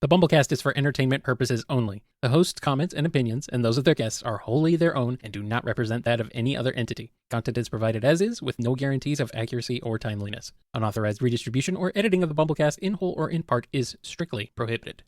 The BumbleKast is for entertainment purposes only. The host's comments and opinions, and those of their guests, are wholly their own and do not represent that of any other entity. Content is provided as is, with no guarantees of accuracy or timeliness. Unauthorized redistribution or editing of the BumbleKast in whole or in part is strictly prohibited.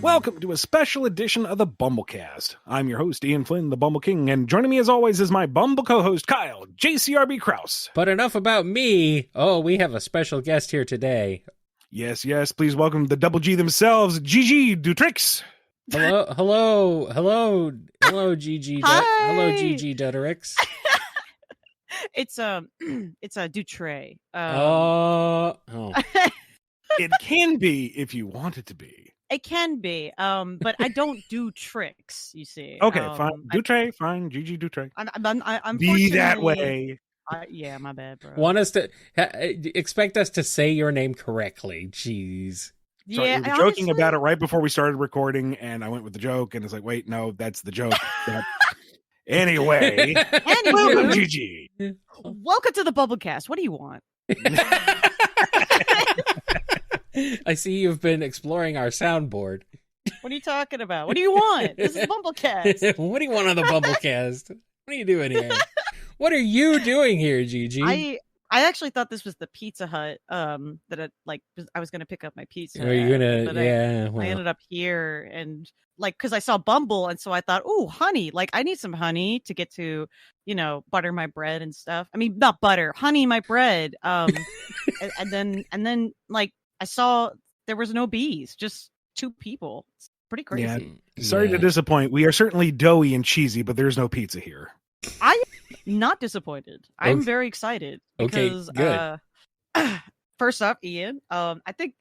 Welcome to a special edition of the BumbleKast. I'm your host, Ian Flynn, the Bumble King, and joining me as always is my Bumble co-host, Kyle, JCRB Krause. But enough about me. Oh, we have a special guest here today. Yes, please welcome the Double G themselves, Gigi Dutrix. Hello, Gigi. Hi. Hello, Gigi Dutrix. It's a Dutray. It can be if you want it to be. It can be, but I don't do tricks. You see. Okay, fine. Dutray, fine. Gigi Dutray. I'm be that way. Yeah, my bad, bro. Want us to expect us to say your name correctly? Jeez. Sorry, Yeah, we were joking about it right before we started recording, and I went with the joke, and it's like, wait, no, that's the joke. Anyway, welcome, Gigi. Welcome to the BumbleKast. What do you want? I see you've been exploring our soundboard. What are you talking about? What do you want? This is BumbleKast. What do you want on the BumbleKast? What are you doing here? What are you doing here, Gigi? I actually thought this was the Pizza Hut. That I was going to pick up my pizza. Are you gonna? But Yeah. I ended up here, and because I saw Bumble, and so I thought, oh, honey. I need some honey to get to, butter my bread and stuff. I mean, not butter, honey my bread. and then I saw there was no bees, just two people. It's pretty crazy. Yeah. Sorry to disappoint. We are certainly doughy and cheesy, but there's no pizza here. I am not disappointed. I'm very excited because good. First off, Ian, I think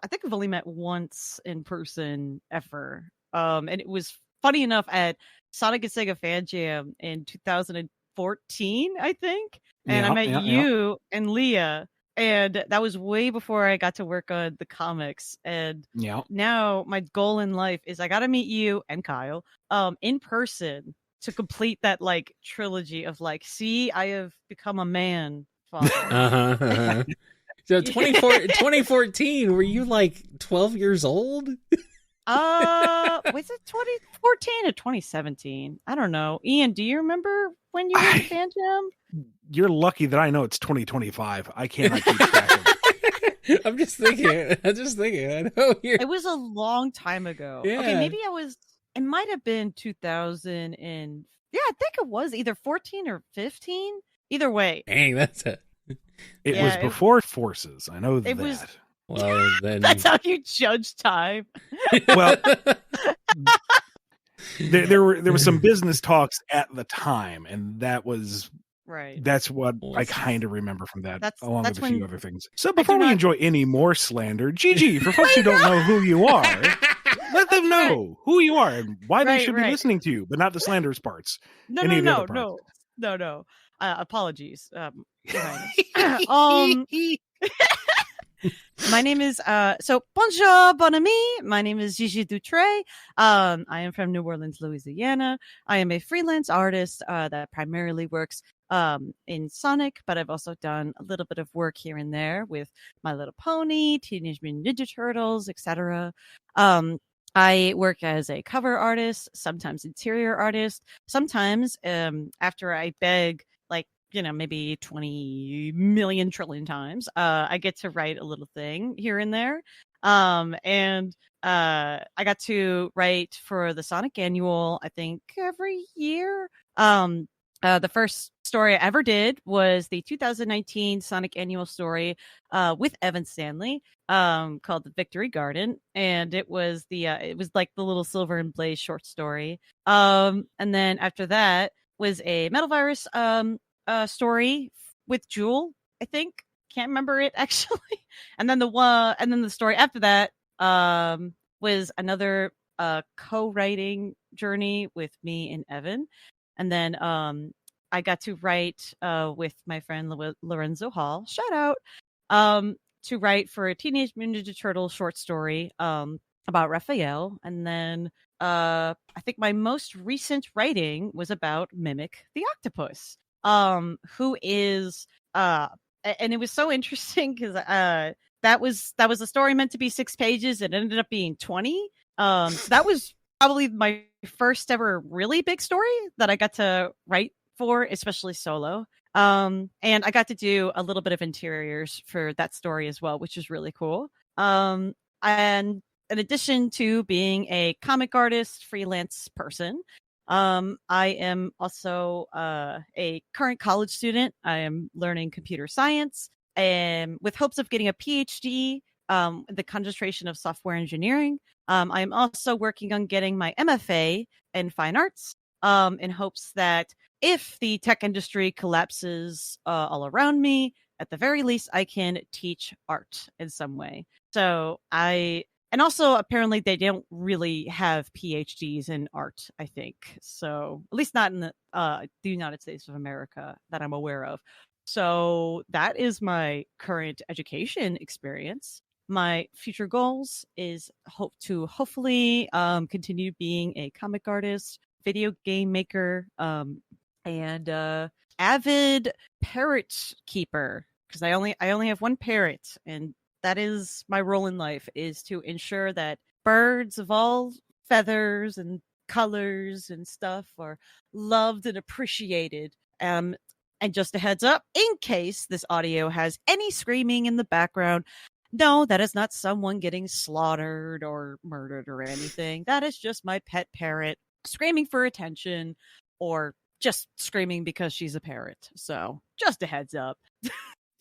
I've only met once in person ever. And it was funny enough at Sonic and Sega Fan Jam in 2014, I think. And I met you and Leah. And that was way before I got to work on the comics. And now my goal in life is I got to meet you and Kyle in person to complete that trilogy of see, I have become a man. Father. So 2014, were you 12 years old? Was it 2014 or 2017? I don't know. Ian, do you remember when you were in Fan Jam? You're lucky that I know it's 2025. I cannot keep track of it. I'm just thinking. I know it was a long time ago. Yeah. Okay, maybe it might have been 2000 and I think it was either 14 or 15. Either way. Dang, that's it. It was before Forces. I know that. Well, then that's how you judge time. Well, there were some business talks at the time, and that was right. That's what I kind of remember from that, along with a few other things. So before we enjoy any more slander, Gigi, for folks who don't know who you are, let them know who you are and why they should be listening to you, but not the slanderous parts. No. Apologies. My name is bonjour, bon ami. My name is Gigi Dutray. I am from New Orleans, Louisiana. I am a freelance artist that primarily works in Sonic, but I've also done a little bit of work here and there with My Little Pony, Teenage Mutant Ninja Turtles, etc. I work as a cover artist, sometimes interior artist, sometimes after I beg maybe 20 million trillion times, I get to write a little thing here and there. And I got to write for the Sonic Annual, I think every year. The first story I ever did was the 2019 Sonic Annual story with Evan Stanley called The Victory Garden. And it was the little Silver and Blaze short story. And then after that was a Metal Virus story with Jewel, I think. Can't remember it actually. And then the story after that was another co-writing journey with me and Evan. And then I got to write with my friend Lorenzo Hall. Shout out to write for a Teenage Mutant Ninja Turtle short story about Raphael, and then I think my most recent writing was about Mimic the Octopus, who is and it was so interesting because that was a story meant to be 6 pages. It ended up being 20. So that was probably my first ever really big story that I got to write for, especially solo. And I got to do a little bit of interiors for that story as well, which is really cool. And in addition to being a comic artist, freelance person, I am also a current college student. I am learning computer science and with hopes of getting a PhD, the concentration of software engineering. I am also working on getting my MFA in fine arts in hopes that if the tech industry collapses all around me, at the very least, I can teach art in some way. So and also apparently they don't really have PhDs in art, I think. So at least not in the United States of America that I'm aware of. So that is my current education experience. My future goals is hopefully continue being a comic artist, video game maker, and avid parrot keeper, because I only have one parrot, and that is my role in life, is to ensure that birds of all feathers and colors and stuff are loved and appreciated. And just a heads up, in case this audio has any screaming in the background, no, that is not someone getting slaughtered or murdered or anything. That is just my pet parrot screaming for attention, or just screaming because she's a parrot. So just a heads up.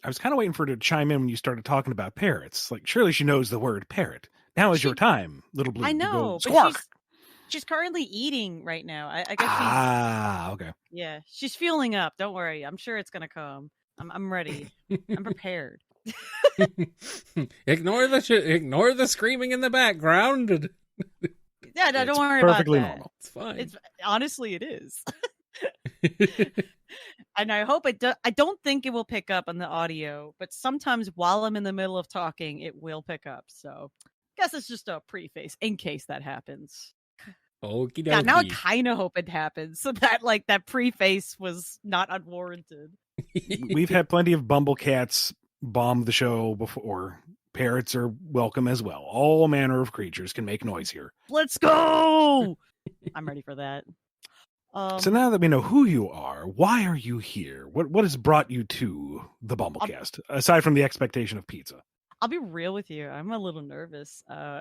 I was kind of waiting for her to chime in when you started talking about parrots. Like, surely she knows the word parrot. Now is your time, Little Blue. I know, but she's currently eating right now. I guess okay. Yeah, she's fueling up. Don't worry. I'm sure it's gonna come. I'm ready. I'm prepared. Ignore the screaming in the background. Yeah, no, don't worry perfectly about that. normal. It's fine. Honestly, it is. And I hope it does. I don't think it will pick up on the audio, but sometimes while I'm in the middle of talking, it will pick up. So I guess it's just a preface in case that happens. Okie dokie. Yeah, now I kind of hope it happens, so that that preface was not unwarranted. We've had plenty of BumbleKats bomb the show before. Parrots are welcome as well. All manner of creatures can make noise here. Let's go! I'm ready for that. So now that we know who you are, why are you here? What has brought you to the BumbleKast, aside from the expectation of pizza? I'll be real with you. I'm a little nervous. Oh,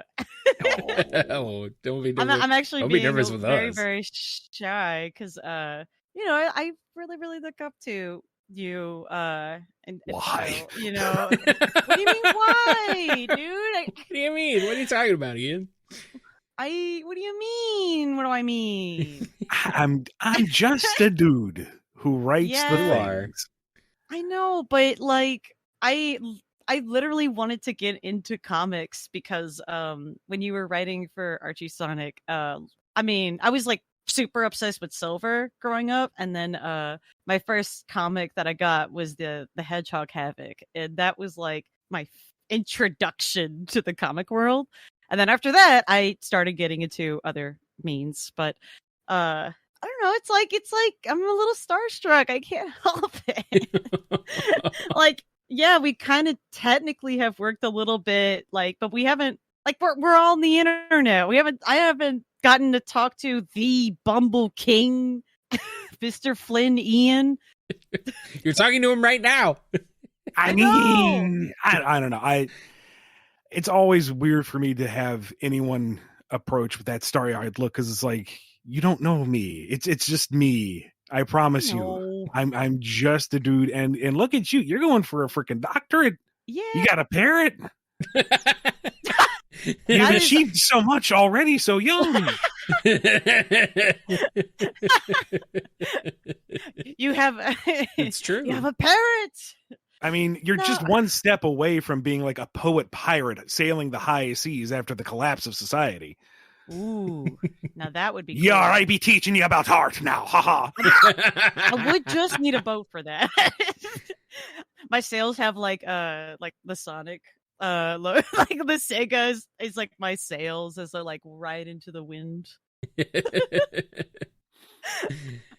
don't be nervous. I'm actually don't being be nervous with very, us. very shy because, I really, really look up to you. And why? So, what do you mean why, dude? What do you mean? What are you talking about, Ian? What do you mean? What do I mean? I'm just a dude who writes the things. I know, but I literally wanted to get into comics because when you were writing for Archie Sonic, I was super obsessed with Silver growing up, and then my first comic that I got was the Hedgehog Havoc, and that was my introduction to the comic world. And then after that, I started getting into other means, but I don't know. It's like I'm a little starstruck. I can't help it. Yeah, we kind of technically have worked a little bit, but we haven't. We're all on the internet. I haven't gotten to talk to the Bumble King, Mr. Flynn Ian. You're talking to him right now. I mean, I don't know. It's always weird for me to have anyone approach with that starry-eyed look, because it's like, you don't know me. It's just me. I promise you. I'm just a dude, and look at you. You're going for a freaking doctorate. Yeah. You got a parrot. You've achieved so much already, so young. You have. It's true. You have a parrot. I mean, you're just one step away from being like a poet pirate sailing the high seas after the collapse of society. Ooh, now that would be cool. Yeah, I be teaching you about art now. Haha. I would just need a boat for that. My sails have like the Sonic like the Sega is like my sails as they're like right into the wind.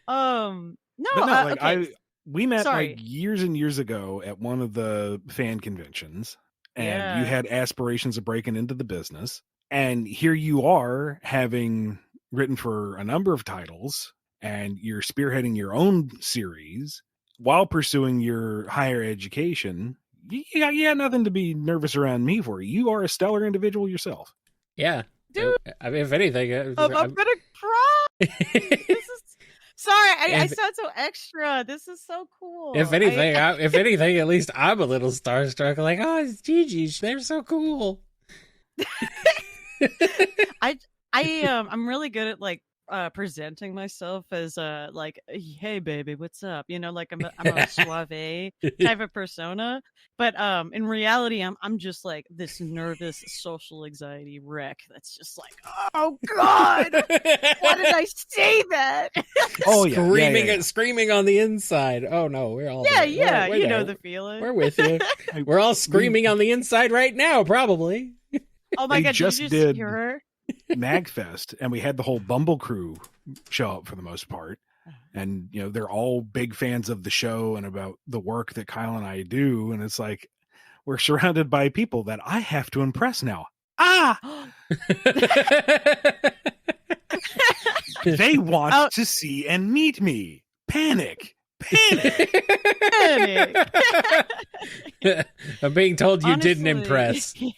No, but no, like okay. we met like years and years ago at one of the fan conventions, and you had aspirations of breaking into the business, and here you are having written for a number of titles, and you're spearheading your own series while pursuing your higher education. You got nothing to be nervous around me for. You are a stellar individual yourself. Yeah, dude. I mean, if anything, I'm gonna cry. This is sorry. I sound so extra. This is so cool. If anything, if anything, at least I'm a little starstruck. Like, oh, it's Gigi. They're so cool. I'm really good at like presenting myself as like, hey baby, what's up? You know, like I'm a suave type of persona, but in reality I'm just like this nervous social anxiety wreck that's just like, oh god, why did I say that? Oh yeah, screaming on the inside. Oh no, we're all we're you know the feeling. We're with you. We're all screaming on the inside right now, probably. Oh my god, did you just hear her? MagFest, and we had the whole Bumble crew show up for the most part, and you know they're all big fans of the show and about the work that Kyle and I do, and it's like we're surrounded by people that I have to impress now. They want to see and meet me. Panic. I'm being told you didn't impress. Yeah.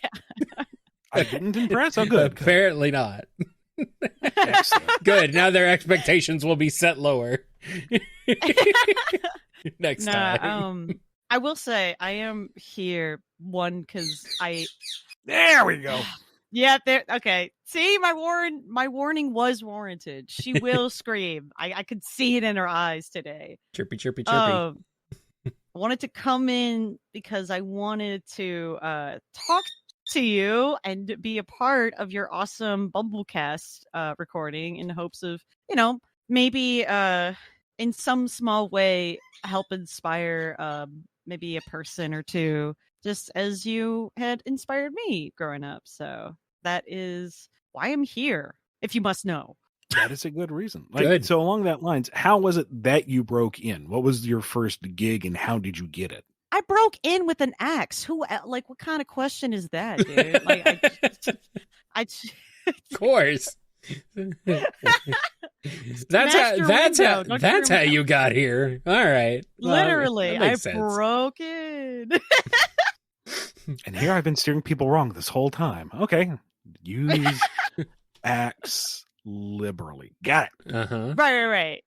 I didn't impress? Oh, good. Apparently not. Excellent. Good. Now their expectations will be set lower. Next time. I will say I am here because There we go. Yeah, there. Okay. See, my warning was warranted. She will scream. I could see it in her eyes today. Chirpy. I wanted to come in because I wanted to talk to you and be a part of your awesome BumbleKast recording in hopes of, you know, maybe in some small way help inspire maybe a person or two, just as you had inspired me growing up. So that is why I'm here, if you must know. That is a good reason. Good. So along that lines, how was it that you broke in? What was your first gig and how did you get it? I broke in with an axe. Who, like, what kind of question is that, dude? Like, of course. That's how you got here. All right. Literally, I broke in. And here I've been steering people wrong this whole time. Okay. Use axe liberally. Got it. Uh-huh. Right.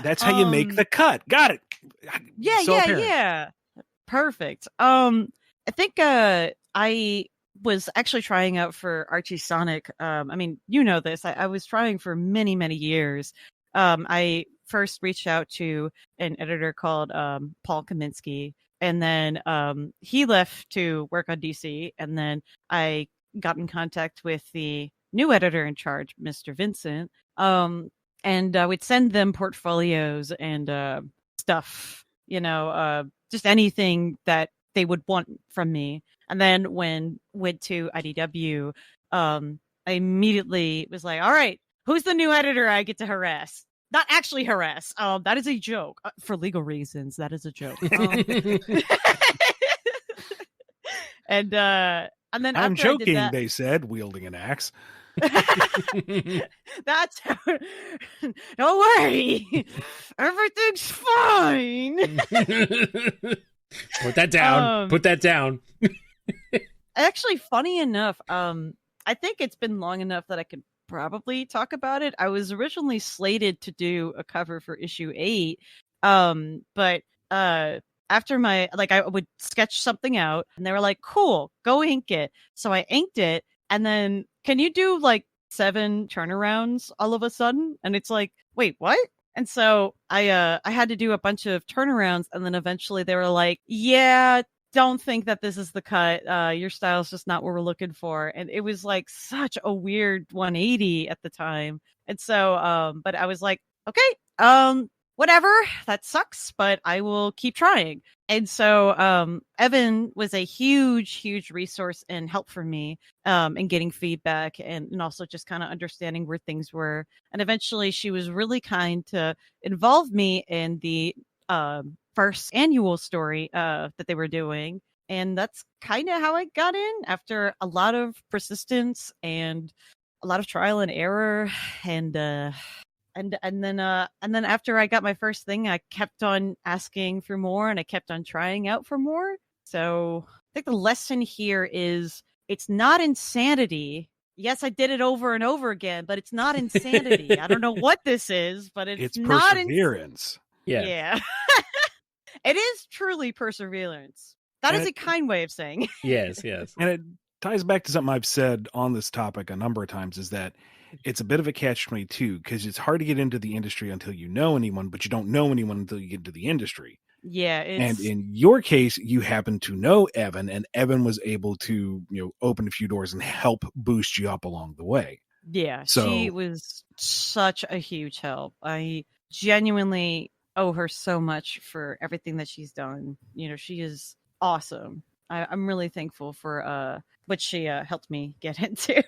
That's how you make the cut. Got it. Yeah. Perfect. I think I was actually trying out for Archie Sonic. I mean, you know this. I was trying for many, many years. I first reached out to an editor called Paul Kaminsky, and then he left to work on DC, and then I got in contact with the new editor in charge, Mr. Vincent, and I would send them portfolios and stuff, you know, just anything that they would want from me. And then when went to IDW, I immediately was like, all right, who's the new editor I get to harass? Not actually harass. That is a joke. For legal reasons, that is a joke. And then I'm joking, they said, wielding an axe. That's don't worry, everything's fine. Put that down. Actually, funny enough, I think it's been long enough that I could probably talk about it. I was originally slated to do a cover for issue 8, but after I would sketch something out and they were like, cool, go ink it. So I inked it, and then, can you do like 7 turnarounds all of a sudden? And it's like, wait, what? And so I had to do a bunch of turnarounds, and then eventually they were like, yeah, don't think that this is the cut. Your style's just not what we're looking for. And it was like such a weird 180 at the time. And so, but I was like, okay, whatever, that sucks, but I will keep trying. And so Evan was a huge resource and help for me in getting feedback and also just kind of understanding where things were. And eventually she was really kind to involve me in the first annual story that they were doing. And that's kind of how I got in after a lot of persistence and a lot of trial and error and then after I got my first thing, I kept on asking for more and I kept on trying out for more. So I think the lesson here is it's not insanity. Yes, I did it over and over again, but it's not insanity. I don't know what this is, but it's not perseverance. Yeah. It is truly perseverance. That is a kind way of saying. Yes. And it ties back to something I've said on this topic a number of times, is that it's a bit of a catch-22 because it's hard to get into the industry until you know anyone, but you don't know anyone until you get into the industry. Yeah. And in your case, you happen to know Evan, and Evan was able to, open a few doors and help boost you up along the way. Yeah. She was such a huge help. I genuinely owe her so much for everything that she's done. She is awesome. I'm really thankful for what she helped me get into.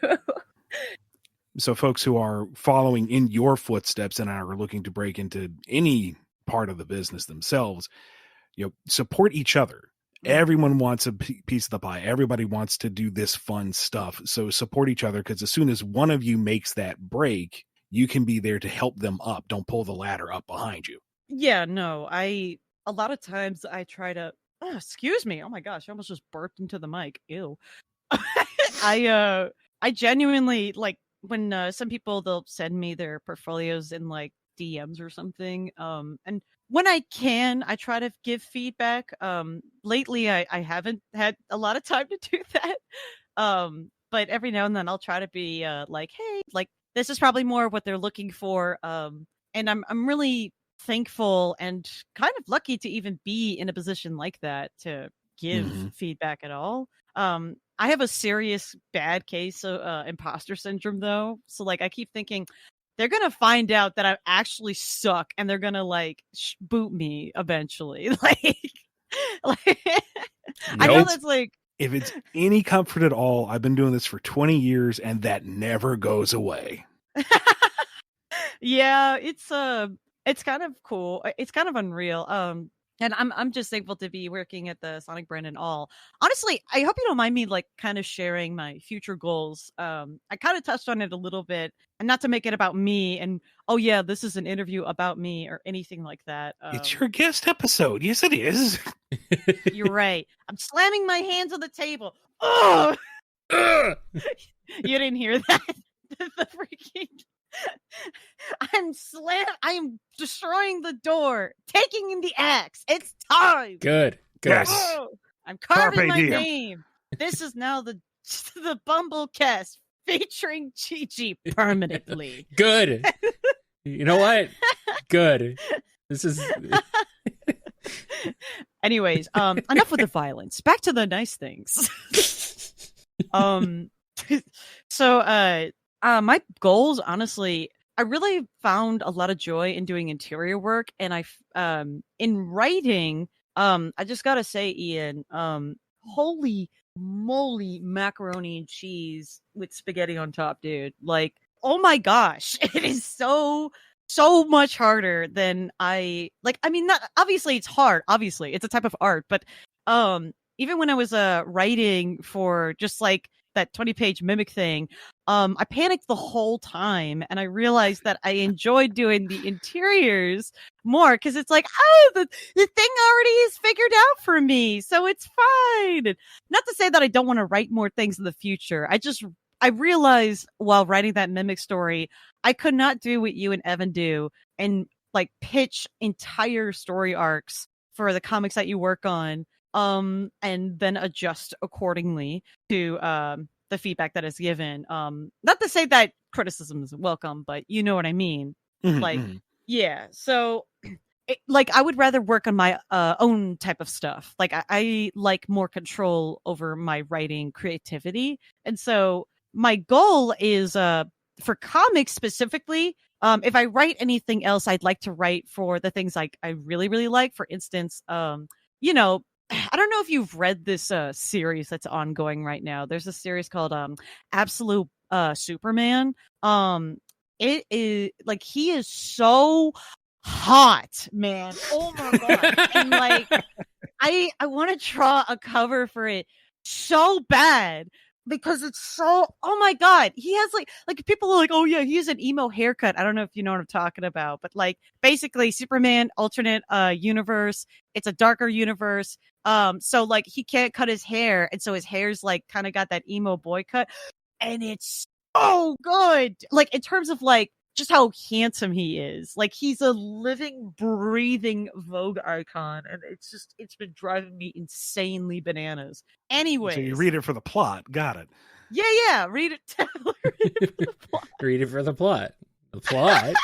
So folks who are following in your footsteps and are looking to break into any part of the business themselves, support each other. Everyone wants a piece of the pie. Everybody wants to do this fun stuff. So support each other, because as soon as one of you makes that break, you can be there to help them up. Don't pull the ladder up behind you. Yeah, no, a lot of times I try to, excuse me. Oh my gosh, I almost just burped into the mic. Ew. I genuinely like, when some people, they'll send me their portfolios in like DMs or something. And when I can, I try to give feedback. Lately I haven't had a lot of time to do that. But every now and then I'll try to be like, hey, like this is probably more what they're looking for. And I'm really thankful and kind of lucky to even be in a position like that to give feedback at all. I have a serious bad case of imposter syndrome, though. So, like, I keep thinking they're going to find out that I actually suck and they're going to, like, boot me eventually. Like I know that's like... If it's any comfort at all, I've been doing this for 20 years and that never goes away. Yeah, it's kind of cool. It's kind of unreal. And I'm just thankful to be working at the Sonic brand and all. Honestly, I hope you don't mind me like kind of sharing my future goals. I kind of touched on it a little bit, and not to make it about me and, oh yeah, this is an interview about me or anything like that. It's your guest episode. Yes, it is. You're right. I'm slamming my hands on the table. Oh, you didn't hear that? The freaking... I am destroying the door, taking in the axe. It's time. Good. Yes. Oh, I'm carving my name. This is now the BumbleKast featuring Gigi permanently. Good. You know what? Good. This is... Anyways, enough with the violence. Back to the nice things. So my goals, honestly, I really found a lot of joy in doing interior work, and in writing, I just gotta say, Ian, holy moly, macaroni and cheese with spaghetti on top, dude. Like, oh my gosh, it is so much harder than I mean, not obviously it's hard. Obviously, it's a type of art, but even when I was writing for just like that 20-page mimic thing, I panicked the whole time, and I realized that I enjoyed doing the interiors more because it's like, oh, the thing already is figured out for me, so it's fine. And not to say that I don't want to write more things in the future. I realized while writing that mimic story, I could not do what you and Evan do and like pitch entire story arcs for the comics that you work on, and then adjust accordingly to the feedback that is given. Not to say that criticism is welcome, but you know what I mean. Yeah. So, I would rather work on my own type of stuff. Like I like more control over my writing creativity, and so my goal is for comics specifically. If I write anything else, I'd like to write for the things like I really, really like. For instance, you know, I don't know if you've read this series that's ongoing right now. There's a series called Absolute Superman. It is like he is so hot, man. Oh my god. And like I want to draw a cover for it so bad because it's so, oh my god, he has like people are like, oh yeah, he has an emo haircut. I don't know if you know what I'm talking about, but like basically Superman alternate universe. It's a darker universe. So like he can't cut his hair, and so his hair's like kind of got that emo boy cut, and it's so good. Like in terms of like just how handsome he is. Like he's a living, breathing Vogue icon, and it's been driving me insanely bananas. Anyways, so you read it for the plot. Got it. Yeah. Read it. Read it for the plot. The plot.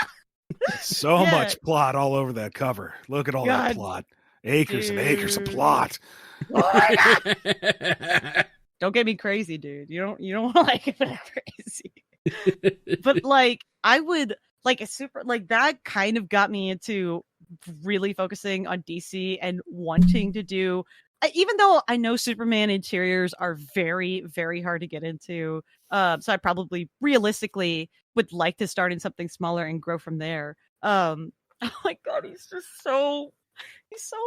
So much plot all over that cover. Look at all that plot. Acres and acres of plot. Don't get me crazy, dude. You don't want to like it crazy. But like I would like a super like that kind of got me into really focusing on DC and wanting to do, even though I know Superman interiors are very, very hard to get into. So I probably realistically would like to start in something smaller and grow from there. Oh my god, he's so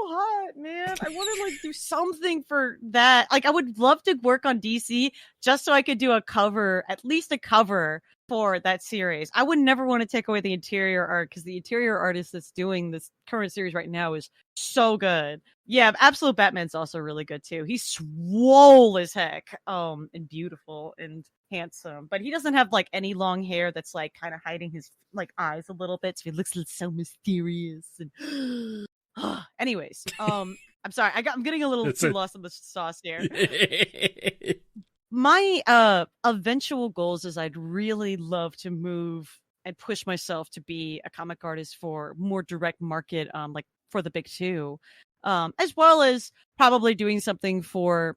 hot, man. I want to like do something for that. Like I would love to work on DC just so I could do a cover, at least a cover for that series. I would never want to take away the interior art because the interior artist that's doing this current series right now is so good. Yeah, Absolute Batman's also really good too. He's swole as heck, and beautiful and handsome, but he doesn't have like any long hair that's like kind of hiding his like eyes a little bit, so he looks so mysterious and anyways, I'm sorry. I'm getting a little too lost in the sauce here. My eventual goals is I'd really love to move and push myself to be a comic artist for more direct market, like for the big two, as well as probably doing something for,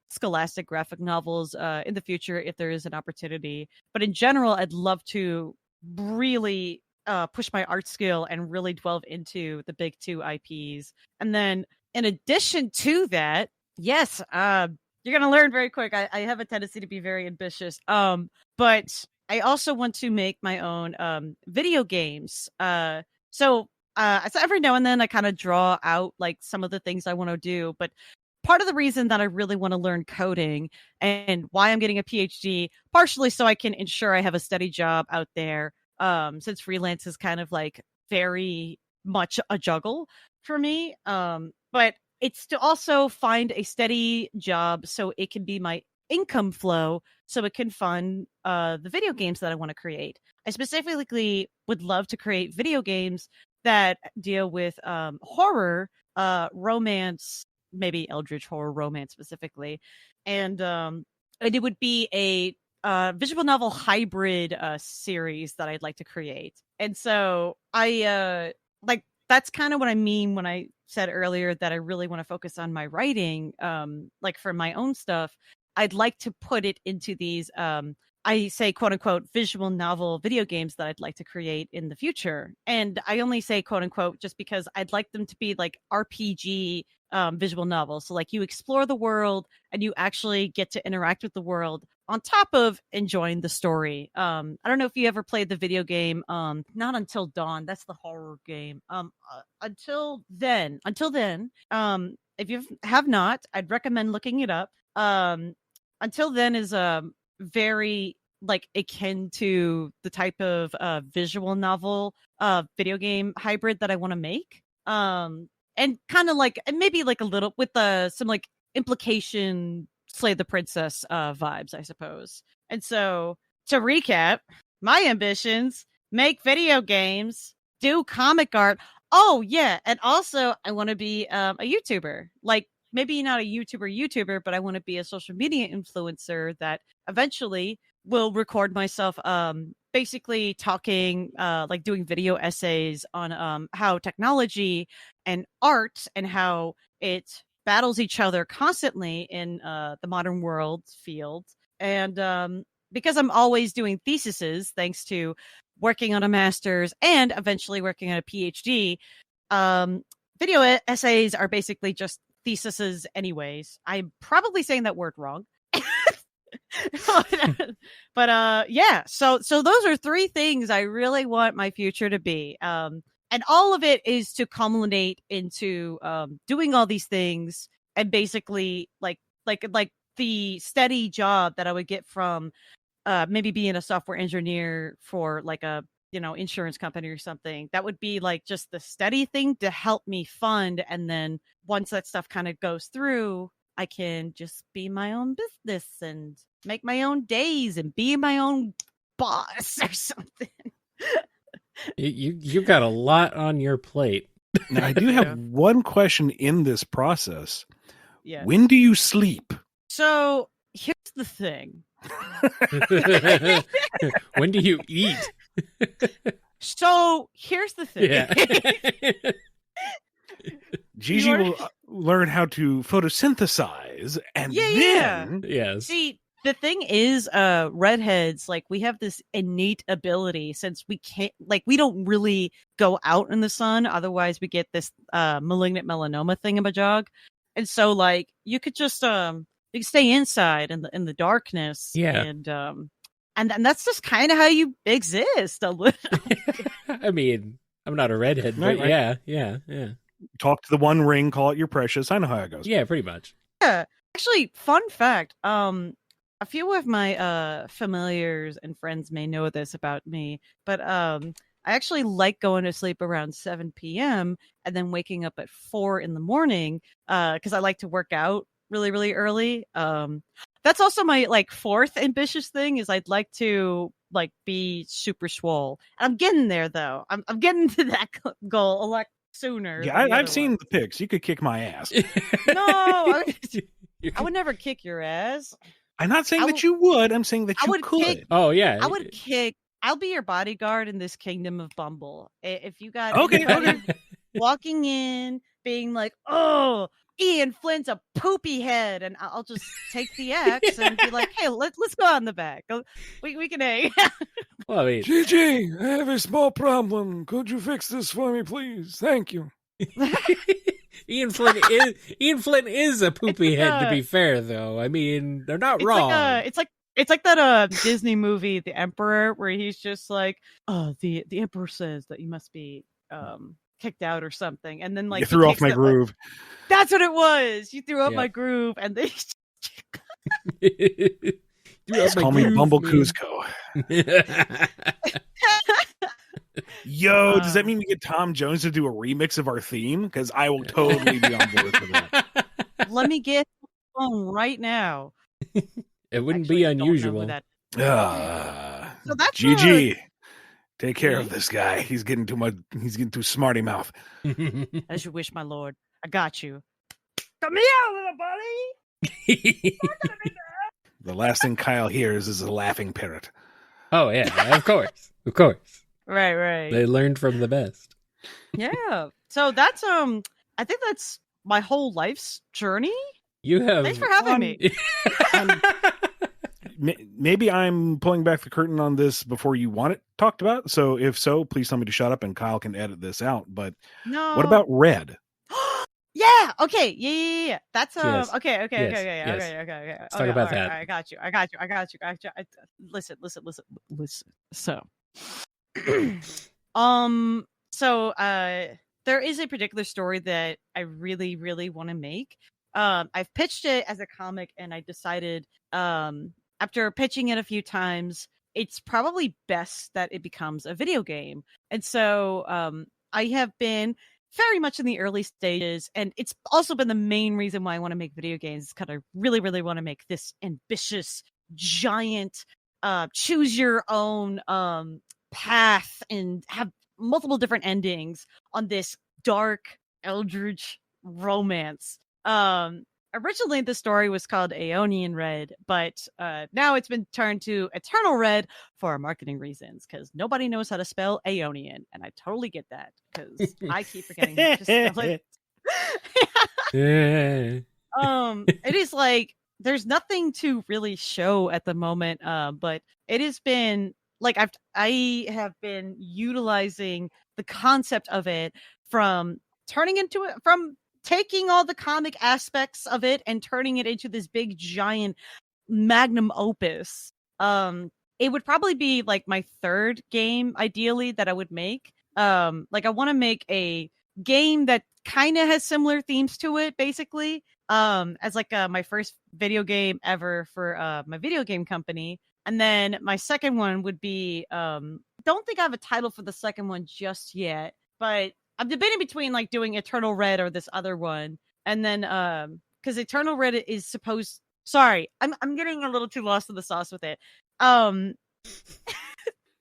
scholastic graphic novels in the future if there is an opportunity. But in general, I'd love to really push my art skill and really delve into the big two IPs. And then in addition to that, yes, you're going to learn very quick. I have a tendency to be very ambitious. But I also want to make my own video games. So every now and then I kind of draw out like some of the things I want to do, but part of the reason that I really want to learn coding and why I'm getting a PhD, partially so I can ensure I have a steady job out there, since freelance is kind of like very much a juggle for me. But it's to also find a steady job so it can be my income flow so it can fund the video games that I want to create. I specifically would love to create video games that deal with horror, romance, maybe eldritch horror romance specifically. And it would be a visual novel hybrid series that I'd like to create. And so I that's kind of what I mean when I said earlier that I really want to focus on my writing, like for my own stuff. I'd like to put it into these I say quote unquote visual novel video games that I'd like to create in the future. And I only say quote unquote just because I'd like them to be like RPG visual novels. So like you explore the world and you actually get to interact with the world on top of enjoying the story. I don't know if you ever played the video game Not Until Dawn. That's the horror game. Until then, if you have not, I'd recommend looking it up. Until Then is very like akin to the type of visual novel video game hybrid that I want to make. And kind of like, and maybe like a little with some like implication Slay the Princess vibes, I suppose. And so to recap, my ambitions: make video games, do comic art. Oh yeah, and also I want to be a YouTuber. Like maybe not a YouTuber, but I want to be a social media influencer that eventually will record myself basically talking, like doing video essays on how technology and art and how it battles each other constantly in the modern world field. And because I'm always doing theses, thanks to working on a master's and eventually working on a PhD, video essays are basically just theses anyways. I'm probably saying that word wrong. But yeah, so those are 3 things I really want my future to be. And all of it is to culminate into doing all these things and basically like the steady job that I would get from maybe being a software engineer for like a insurance company or something. That would be like just the steady thing to help me fund, and then once that stuff kind of goes through, I can just be my own business and make my own days and be my own boss or something. You got a lot on your plate. Now, I do have one question in this process. Yeah. When do you sleep? So here's the thing. When do you eat? So here's the thing. Yeah. Gigi will learn how to photosynthesize, and then Yes. See, the thing is, redheads, like, we have this innate ability, since we can't, like, we don't really go out in the sun, otherwise we get this malignant melanoma thingamajig. And so, like, you could just you can stay inside in the darkness. Yeah. And that's just kind of how you exist a little. I mean, I'm not a redhead, but right. yeah. Talk to the One Ring, call it your precious. I know how it goes. Yeah, pretty much. Yeah. Actually, fun fact, a few of my familiars and friends may know this about me, but I actually like going to sleep around 7 p.m. and then waking up at 4 in the morning because I like to work out really, really early. That's also my like 4th ambitious thing, is I'd like to like be super swole. I'm getting there though. I'm getting to that goal a lot sooner. Yeah, I've seen the pics. You could kick my ass. No, I would never kick your ass. I'm not saying that you would. I'm saying that you could. Oh, yeah. I would kick. I'll be your bodyguard in this kingdom of Bumble. If you got okay. walking in, being like, "Oh, Ian Flint's a poopy head," and I'll just take the axe and be like, "Hey, let's go on the back. We can hang." Well, I mean, Gigi, I have a small problem. Could you fix this for me, please? Thank you. Ian Flint is a poopy head, to be fair, though. I mean, they're not wrong. It's like that Disney movie, The Emperor, where he's just like, "Oh, the Emperor says that you must be kicked out or something," and then like you threw off my groove. Like, that's what it was. You threw off my groove, and they call me Bumble Cusco. Yo, does that mean we get Tom Jones to do a remix of our theme? Because I will totally be on board for that. Let me get the phone right now. It wouldn't be unusual. So that's Gigi. Take care of this guy. He's getting too smarty mouth. As you wish, my lord. I got you. Come here, little buddy. The last thing Kyle hears is a laughing parrot. Oh yeah, of course. Right. They learned from the best. Yeah. So that's I think that's my whole life's journey. You have. Thanks for having me. Maybe I'm pulling back the curtain on this before you want it talked about. So if so, please tell me to shut up and Kyle can edit this out. But no. What about Red? Yeah. Okay. Yeah. That's yes. Okay. Yes. Okay. Let's talk about that. I got you. Listen. So, there is a particular story that I really, really want to make. I've pitched it as a comic, and I decided, after pitching it a few times, it's probably best that it becomes a video game. And so, I have been very much in the early stages, and it's also been the main reason why I want to make video games, because I really, really want to make this ambitious, giant, choose your own path and have multiple different endings on this dark eldritch romance. Originally the story was called Aeonian Red, but now it's been turned to Eternal Red for marketing reasons, because nobody knows how to spell Aeonian, and I totally get that, because I keep forgetting how to spell it. It is like there's nothing to really show at the moment, but it has been like I have been utilizing the concept of it from turning into it, from taking all the comic aspects of it and turning it into this big giant magnum opus. It would probably be like my third game, ideally, that I would make. Like I want to make a game that kind of has similar themes to it, basically. As like my first video game ever for my video game company. And then my second one would be don't think I have a title for the second one just yet, but I'm debating between like doing Eternal Red or this other one. And then because Eternal Red is supposed, sorry, I'm getting a little too lost in the sauce with it. No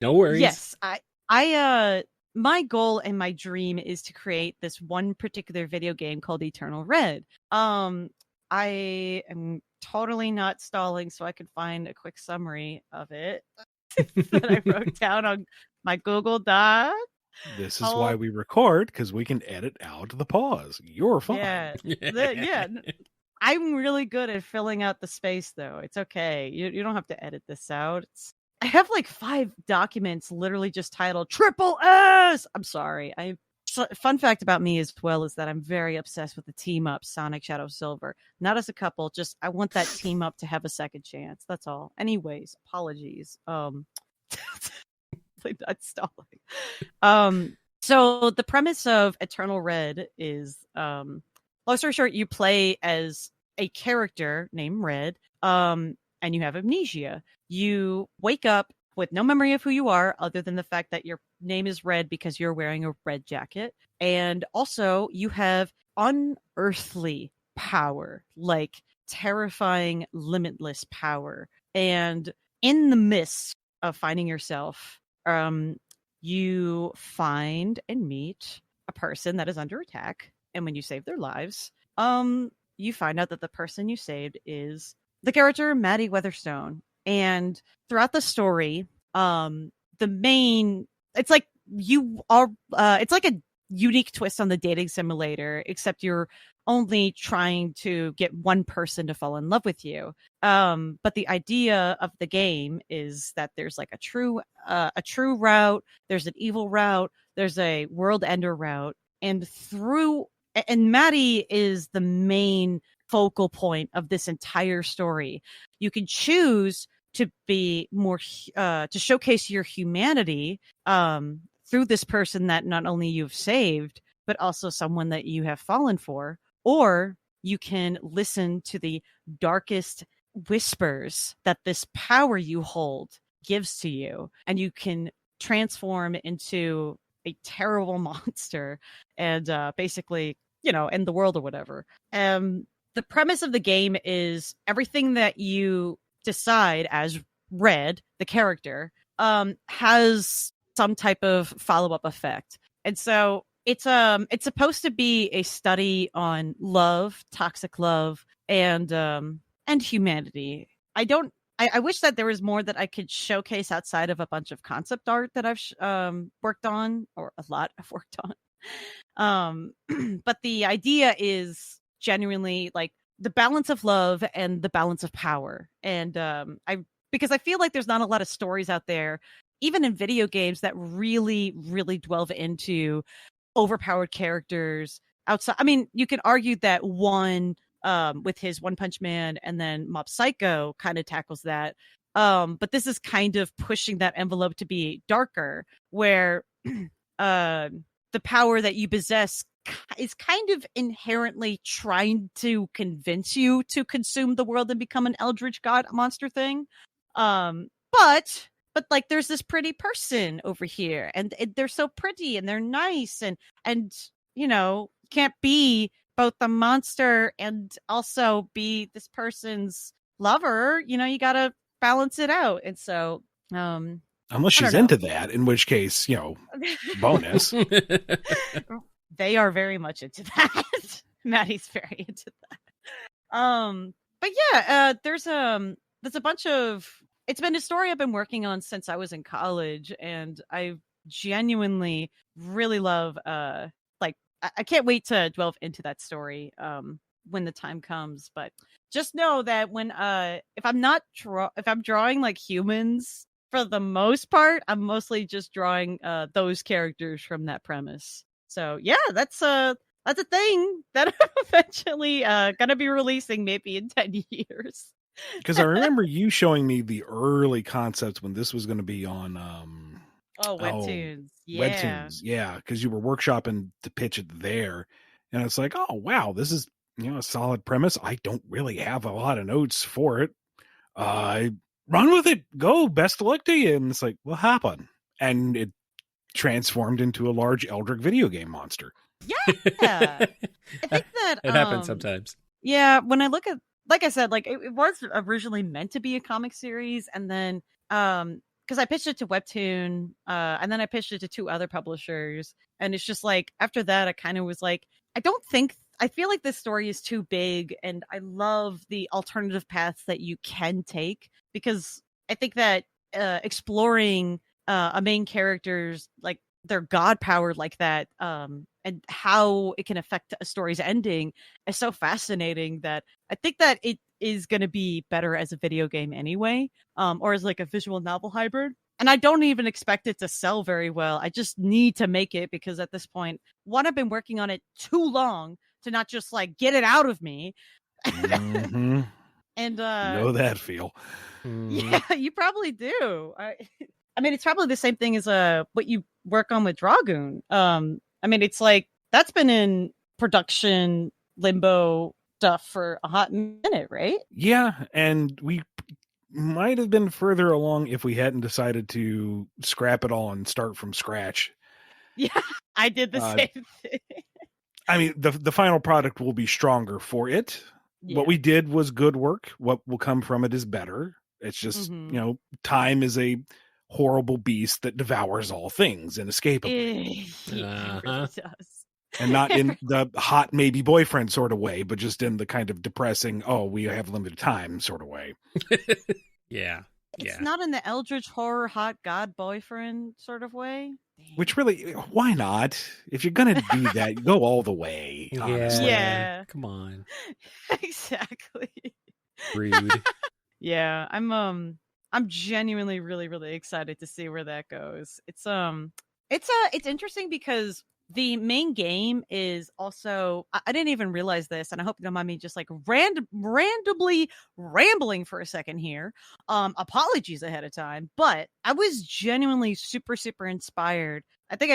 worries. Yes, I my goal and my dream is to create this one particular video game called Eternal Red. I am totally not stalling so I could find a quick summary of it that I wrote down on my Google Doc. This is why we record, because we can edit out the pause. You're fine. Yeah. I'm really good at filling out the space, though. It's okay. You don't have to edit this out. I have like 5 documents literally just titled Triple S. I'm sorry. Fun fact about me as well is that I'm very obsessed with the team up Sonic Shadow Silver. Not as a couple, just I want that team up to have a second chance. That's all. Anyways, apologies. Not stalling. So the premise of Eternal Red is long story short, you play as a character named Red, and you have amnesia. You wake up with no memory of who you are, other than the fact that your name is Red because you're wearing a red jacket. And also you have unearthly power, like terrifying, limitless power. And in the midst of finding yourself, you find and meet a person that is under attack. And when you save their lives, you find out that the person you saved is the character Maddie Weatherstone. And throughout the story, it's like it's like a unique twist on the dating simulator, except you're only trying to get one person to fall in love with you. But the idea of the game is that there's like a true route, there's an evil route, there's a world ender route, and Maddie is the main focal point of this entire story. You can choose to be more to showcase your humanity through this person that not only you've saved, but also someone that you have fallen for, or you can listen to the darkest whispers that this power you hold gives to you, and you can transform into a terrible monster and basically, end the world or whatever. The premise of the game is everything that you decide as Red, the character, has some type of follow-up effect. And so it's supposed to be a study on love, toxic love, and humanity. I wish that there was more that I could showcase outside of a bunch of concept art that I've worked on, or a lot I've worked on. But the idea is genuinely like the balance of love and the balance of power. And because I feel like there's not a lot of stories out there, even in video games, that really, really delve into overpowered characters outside. I mean, you can argue that one with his One Punch Man and then Mob Psycho kind of tackles that. But this is kind of pushing that envelope to be darker, where the power that you possess is kind of inherently trying to convince you to consume the world and become an eldritch god monster thing. But like there's this pretty person over here, and they're so pretty and they're nice, and can't be both the monster and also be this person's lover. You gotta balance it out. And so unless she's into that, in which case, bonus. They are very much into that. Maddie's very into that. But yeah, there's a bunch of, it's been a story I've been working on since I was in college, and I genuinely really love I can't wait to delve into that story when the time comes. But just know that when if I'm drawing like humans, for the most part, I'm mostly just drawing those characters from that premise. So yeah, that's that's a thing that I'm eventually gonna be releasing maybe in 10 years. Because I remember you showing me the early concepts when this was going to be on Webtoons. Yeah. Webtoons. Yeah, because you were workshopping to pitch it there. And it's like, oh wow, this is a solid premise. I don't really have a lot of notes for it. Run with it. Go. Best of luck to you. And it's like, what happened? And it transformed into a large Eldritch video game monster. Yeah. I think that it happens sometimes. Yeah, when I look at, like I said, like it was originally meant to be a comic series, and then because I pitched it to Webtoon, and then I pitched it to 2 other publishers, and it's just like after that I kind of was like, I feel like this story is too big, and I love the alternative paths that you can take, because I think that exploring a main character's like their god power like that, and how it can affect a story's ending is so fascinating that I think that it is going to be better as a video game anyway, or as like a visual novel hybrid. And I don't even expect it to sell very well. I just need to make it because at this point, one, I've been working on it too long to not just like get it out of me. Mm-hmm. And know that feel. Yeah, you probably do. I mean, it's probably the same thing as what you work on with Dragoon. I mean, it's like that's been in production limbo stuff for a hot minute, right? Yeah, and we might have been further along if we hadn't decided to scrap it all and start from scratch. Yeah, I did the same thing. I mean, the final product will be stronger for it. Yeah. What we did was good work. What will come from it is better. It's just, time is a horrible beast that devours all things inescapably. It really does. And not in the hot maybe boyfriend sort of way, but just in the kind of depressing, oh, we have limited time sort of way. Yeah. It's not in the eldritch horror hot god boyfriend sort of way. Which really, why not? If you're gonna do that, go all the way. Honestly. Yeah. Come on. Exactly. Rude. Yeah, I'm genuinely really, really excited to see where that goes. It's interesting because the main game is also, I didn't even realize this, and I hope you don't mind me just like randomly rambling for a second here. Apologies ahead of time, but I was genuinely super, super inspired. I think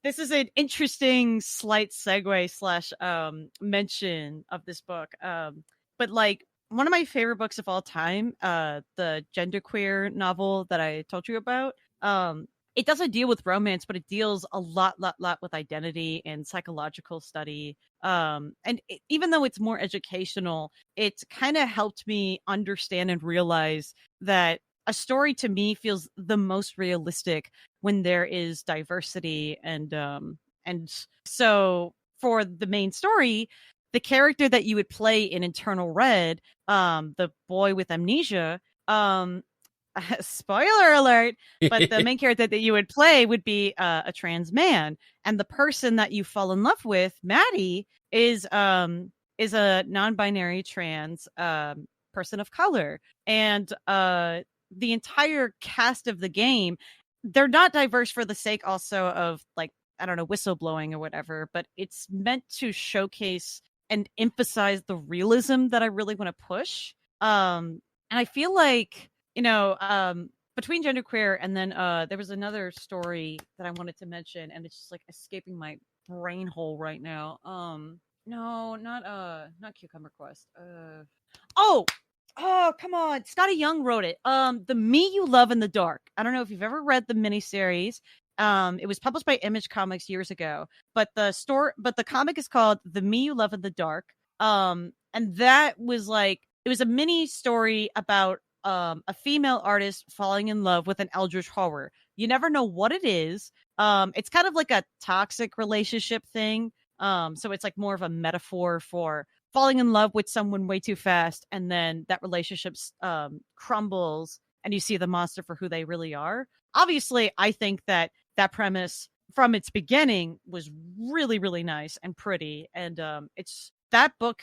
this is an interesting slight segue / mention of this book. But like one of my favorite books of all time, the genderqueer novel that I told you about, it doesn't deal with romance, but it deals a lot with identity and psychological study. Even though it's more educational, it's kind of helped me understand and realize that a story to me feels the most realistic when there is diversity. And so for the main story, the character that you would play in Internal Red, the boy with amnesia, spoiler alert, but the main character that you would play would be a trans man, and the person that you fall in love with, Maddie, is a non-binary trans person of color. And the entire cast of the game, they're not diverse for the sake also of like, I don't know, whistleblowing or whatever, but it's meant to showcase and emphasize the realism that I really want to push. And I feel like, between genderqueer and then there was another story that I wanted to mention, and it's just like escaping my brain hole right now. No, not Cucumber Quest. Oh, come on. Scotty Young wrote it. The Me You Love in the Dark. I don't know if you've ever read the miniseries. It was published by Image Comics years ago, but the comic is called The Me You Love in the Dark. And that was like, it was a mini story about a female artist falling in love with an eldritch horror. You never know what it is. It's kind of like a toxic relationship thing. So it's like more of a metaphor for falling in love with someone way too fast, and then that relationship crumbles, and you see the monster for who they really are. Obviously, I think that premise from its beginning was really, really nice and pretty, and that book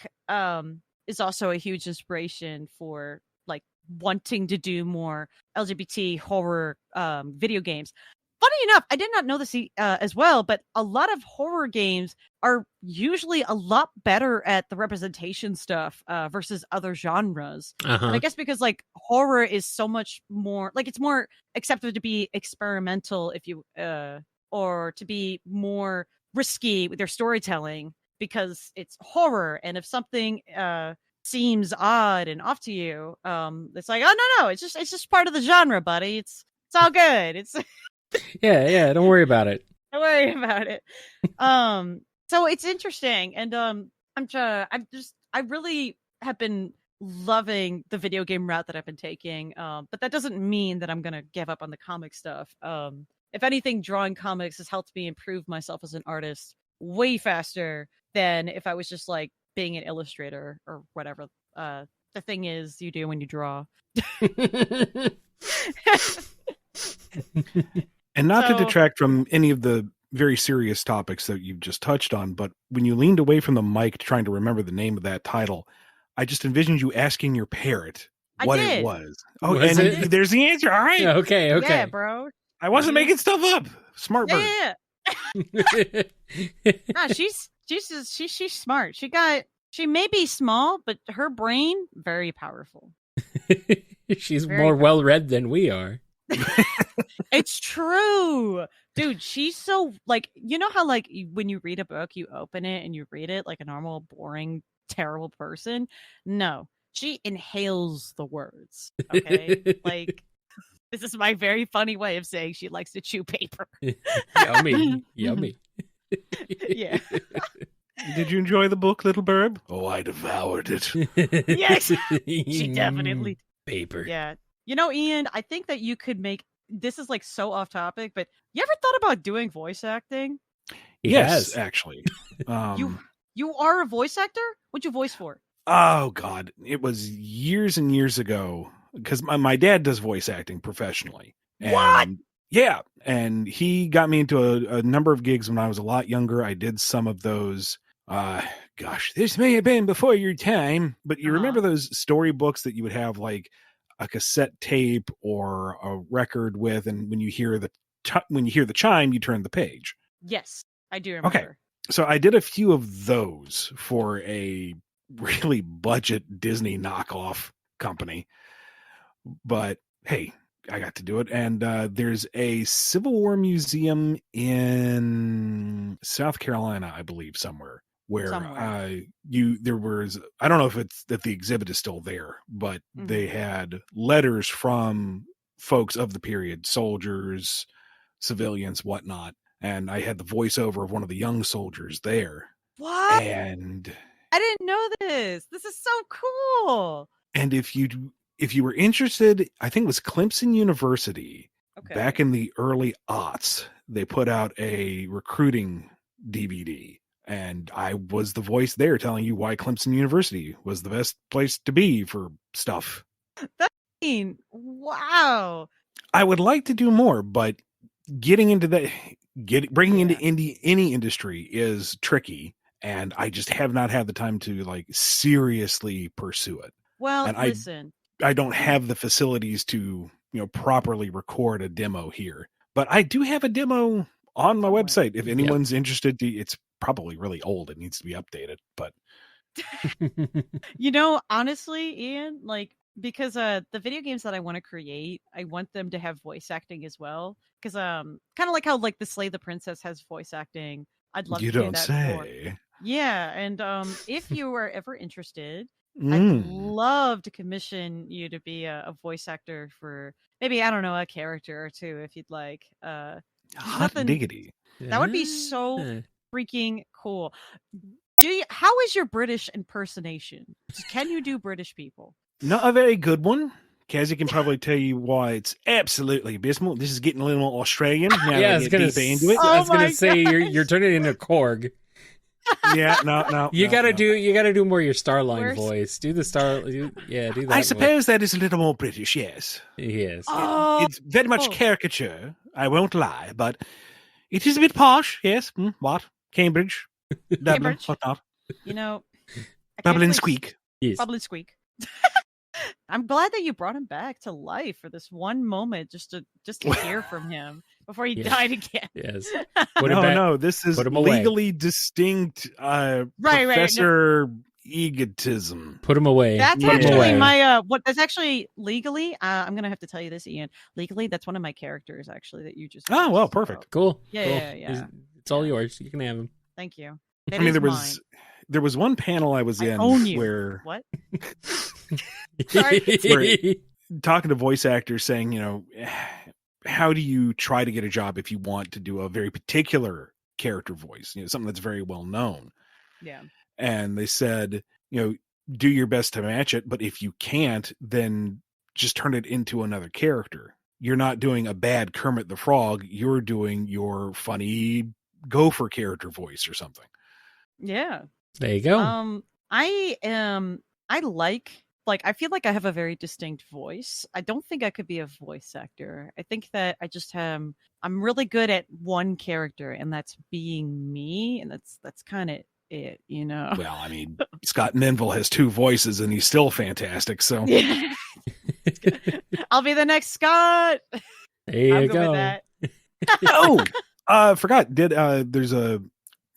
is also a huge inspiration for like wanting to do more LGBT horror video games. funny enough, I did not know this as well, but a lot of horror games are usually a lot better at the representation stuff versus other genres. And I guess because like horror is so much more like it's more accepted to be experimental if you or to be more risky with their storytelling because it's horror, and if something seems odd and off to you, it's like, oh no, it's just part of the genre, buddy. It's all good. It's yeah, don't worry about it. Don't worry about it. So it's interesting, and I really have been loving the video game route that I've been taking. But that doesn't mean that I'm gonna give up on the comic stuff. If anything, drawing comics has helped me improve myself as an artist way faster than if I was just like being an illustrator or whatever the thing is you do when you draw. And not to detract from any of the very serious topics that you've just touched on, but when you leaned away from the mic trying to remember the name of that title, I just envisioned you asking your parrot what it was. Oh, was and it? There's the answer. All right. Yeah, okay. Yeah, bro. I wasn't making stuff up. Smart bird. Yeah. Nah, she's smart. She may be small, but her brain very powerful. She's Very more well read than we are. It's true, dude. She's so like, you know how like when you read a book, you open it and you read it like a normal, boring, terrible person. No, she inhales the words. Okay, like this is my very funny way of saying she likes to chew paper. Yummy. Yeah. Did you enjoy the book, Little Bird? Oh, I devoured it. Yes, she definitely paper. Yeah. You know, Ian, I think that you could make this is like so off topic, but you ever thought about doing voice acting? Yes, actually. You are a voice actor? What'd you voice for? Oh God, it was years and years ago because my dad does voice acting professionally. What? Yeah, and he got me into a number of gigs when I was a lot younger. I did some of those. Gosh, this may have been before your time, but you remember those storybooks that you would have like a cassette tape or a record with, and when you hear the chime, you turn the page. Yes, I do remember. Okay, so I did a few of those for a really budget Disney knockoff company, but hey, I got to do it. And there's a Civil War museum in South Carolina, I believe, somewhere where there was, I don't know if it's that the exhibit is still there, but they had letters from folks of the period, soldiers, civilians, whatnot. And I had the voiceover of one of the young soldiers there. What? And I didn't know this. This is so cool. And if you were interested, I think it was Clemson University back in the early aughts, they put out a recruiting DVD. And I was the voice there telling you why Clemson University was the best place to be for stuff. Wow. I would like to do more, but getting into that, breaking into any industry is tricky. And I just have not had the time to like seriously pursue it. Well, and listen. I don't have the facilities to, properly record a demo here, but I do have a demo on my website. If anyone's interested, it's probably really old. It needs to be updated, but honestly, Ian, like, because the video games that I want to create, I want them to have voice acting as well. Because kind of like how like the Slay the Princess has voice acting. I'd love to do that. Say. Yeah, and if you are ever interested, I'd love to commission you to be a voice actor for maybe, I don't know, a character or two if you'd like. Hot diggity. That would be so freaking cool. How is your British impersonation? Can you do British people? Not a very good one. Kazzy can probably tell you why it's absolutely abysmal. This is getting a little more Australian. Now I was going to say you're turning it into Korg. Yeah, no. You gotta do more your Starline voice. Do the do that. I suppose that is a little more British, yes. Yes. It's very much caricature, I won't lie, but it is a bit posh, yes. What? Cambridge. Dublin, whatnot. You know, Bubble and squeak. Yes. Bubble and squeak. I'm glad that you brought him back to life for this one moment, just to hear from him before he died again. Yes. No, this is legally distinct. Professor egotism. Put him away. That's actually my that's actually legally. I'm gonna have to tell you this, Ian. Legally, that's one of my characters actually that you just. Oh well, perfect. Cool. Yeah. It's all yours. You can have him. Thank you. I mean, there was one panel I was in where what? Sorry. Talking to voice actors saying, how do you try to get a job if you want to do a very particular character voice, something that's very well known. Yeah. And they said, do your best to match it, but if you can't, then just turn it into another character. You're not doing a bad Kermit the Frog. You're doing your funny Gopher character voice or something. Yeah. There you go. I feel like I have a very distinct voice. I don't think I could be a voice actor. I think that I just I'm really good at one character, and that's being me, and that's kind of it, Well, I mean, Scott Menville has two voices and he's still fantastic, so yeah. I'll be the next Scott. There you go. Forgot. There's a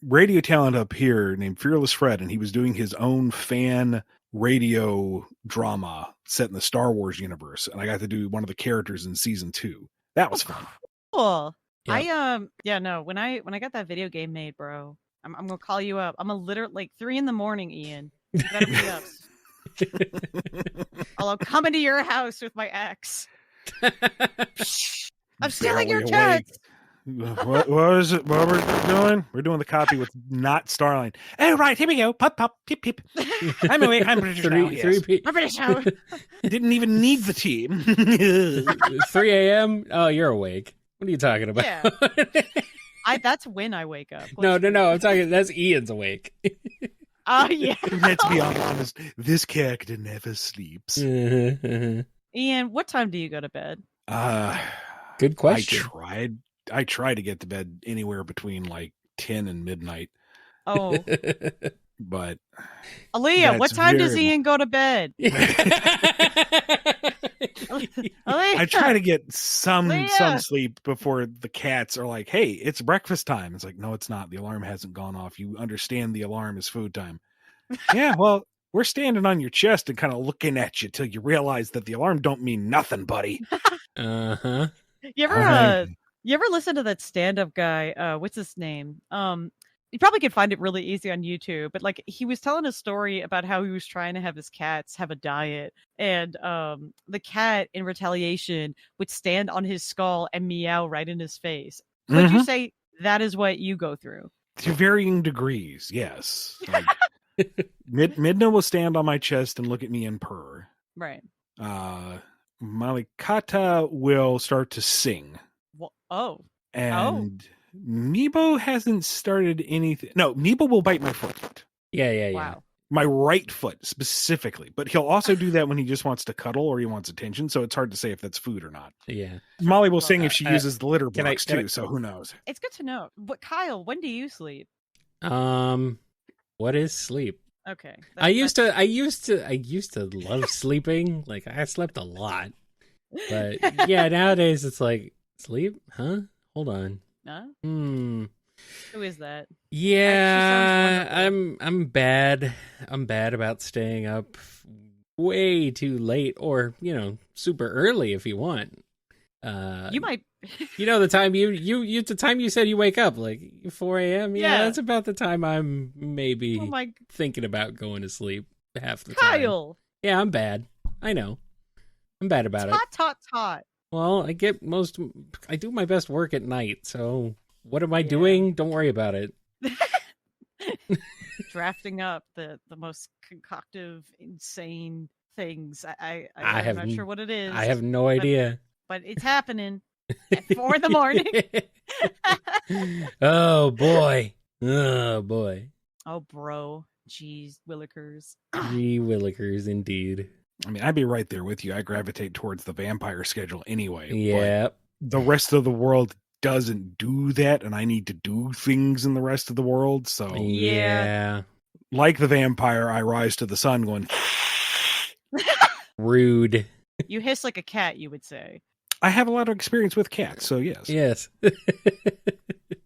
radio talent up here named Fearless Fred, and he was doing his own fan radio drama set in the Star Wars universe, and I got to do one of the characters in season 2. That was fun. Cool. Yep. When I got that video game made, bro, I'm gonna call you up. I'm literally 3 a.m, Ian. You better be up. I'll come into your house with my ex. I'm stealing your cats. What is it? What we're doing? We're doing the copy with not Starline. Oh, right. Here we go. Pop, pop, pip, pip. I'm awake. I'm British now. Yes. I'm British now. Didn't even need the team. 3 a.m.? Oh, you're awake. What are you talking about? Yeah. That's when I wake up. No. I'm talking. That's Ian's awake. Oh, yeah. Let's be honest. This character never sleeps. Ian, what time do you go to bed? Good question. I try to get to bed anywhere between like 10 and midnight. Oh. But Aaliyah, what time does Ian go to bed? I try to get some sleep before the cats are like, hey, it's breakfast time. It's like, no, it's not. The alarm hasn't gone off. You understand the alarm is food time. Yeah, well, we're standing on your chest and kind of looking at you till you realize that the alarm don't mean nothing, buddy. Uh-huh. You ever listen to that stand-up guy? What's his name? You probably could find it really easy on YouTube, but like he was telling a story about how he was trying to have his cats have a diet, and the cat in retaliation would stand on his skull and meow right in his face. Would you say that is what you go through? To varying degrees, yes. Like, Midna will stand on my chest and look at me and purr. Right. Malikata will start to sing. And Nebo hasn't started anything. No, Nebo will bite my foot. Yeah. Wow. My right foot specifically, but he'll also do that when he just wants to cuddle or he wants attention. So it's hard to say if that's food or not. Yeah. Molly will sing if she uses the litter box too. So who knows? It's good to know. But Kyle, when do you sleep? What is sleep? Okay. I used to love sleeping. Like I slept a lot, but yeah, nowadays it's like sleep, huh? Hold on. Who is that? Yeah, I'm bad. I'm bad about staying up way too late, or super early if you want. You might. The time the time you said you wake up, like 4 a.m. Yeah, that's about the time I'm maybe thinking about going to sleep half the time. Kyle. Yeah, I'm bad. I know. I'm bad about it. Tot. Well, I do my best work at night, so what am I doing? Don't worry about it. Drafting up the most concoctive, insane things. I'm not sure what it is. I have no idea. But it's happening at 4 a.m. Oh, boy. Oh, bro. Jeez, Willikers. Gee Willikers, indeed. I mean, I'd be right there with you. I gravitate towards the vampire schedule anyway. Yeah. The rest of the world doesn't do that, and I need to do things in the rest of the world. So yeah. Like the vampire, I rise to the sun going, Rude. You hiss like a cat, you would say. I have a lot of experience with cats, so yes. Yes.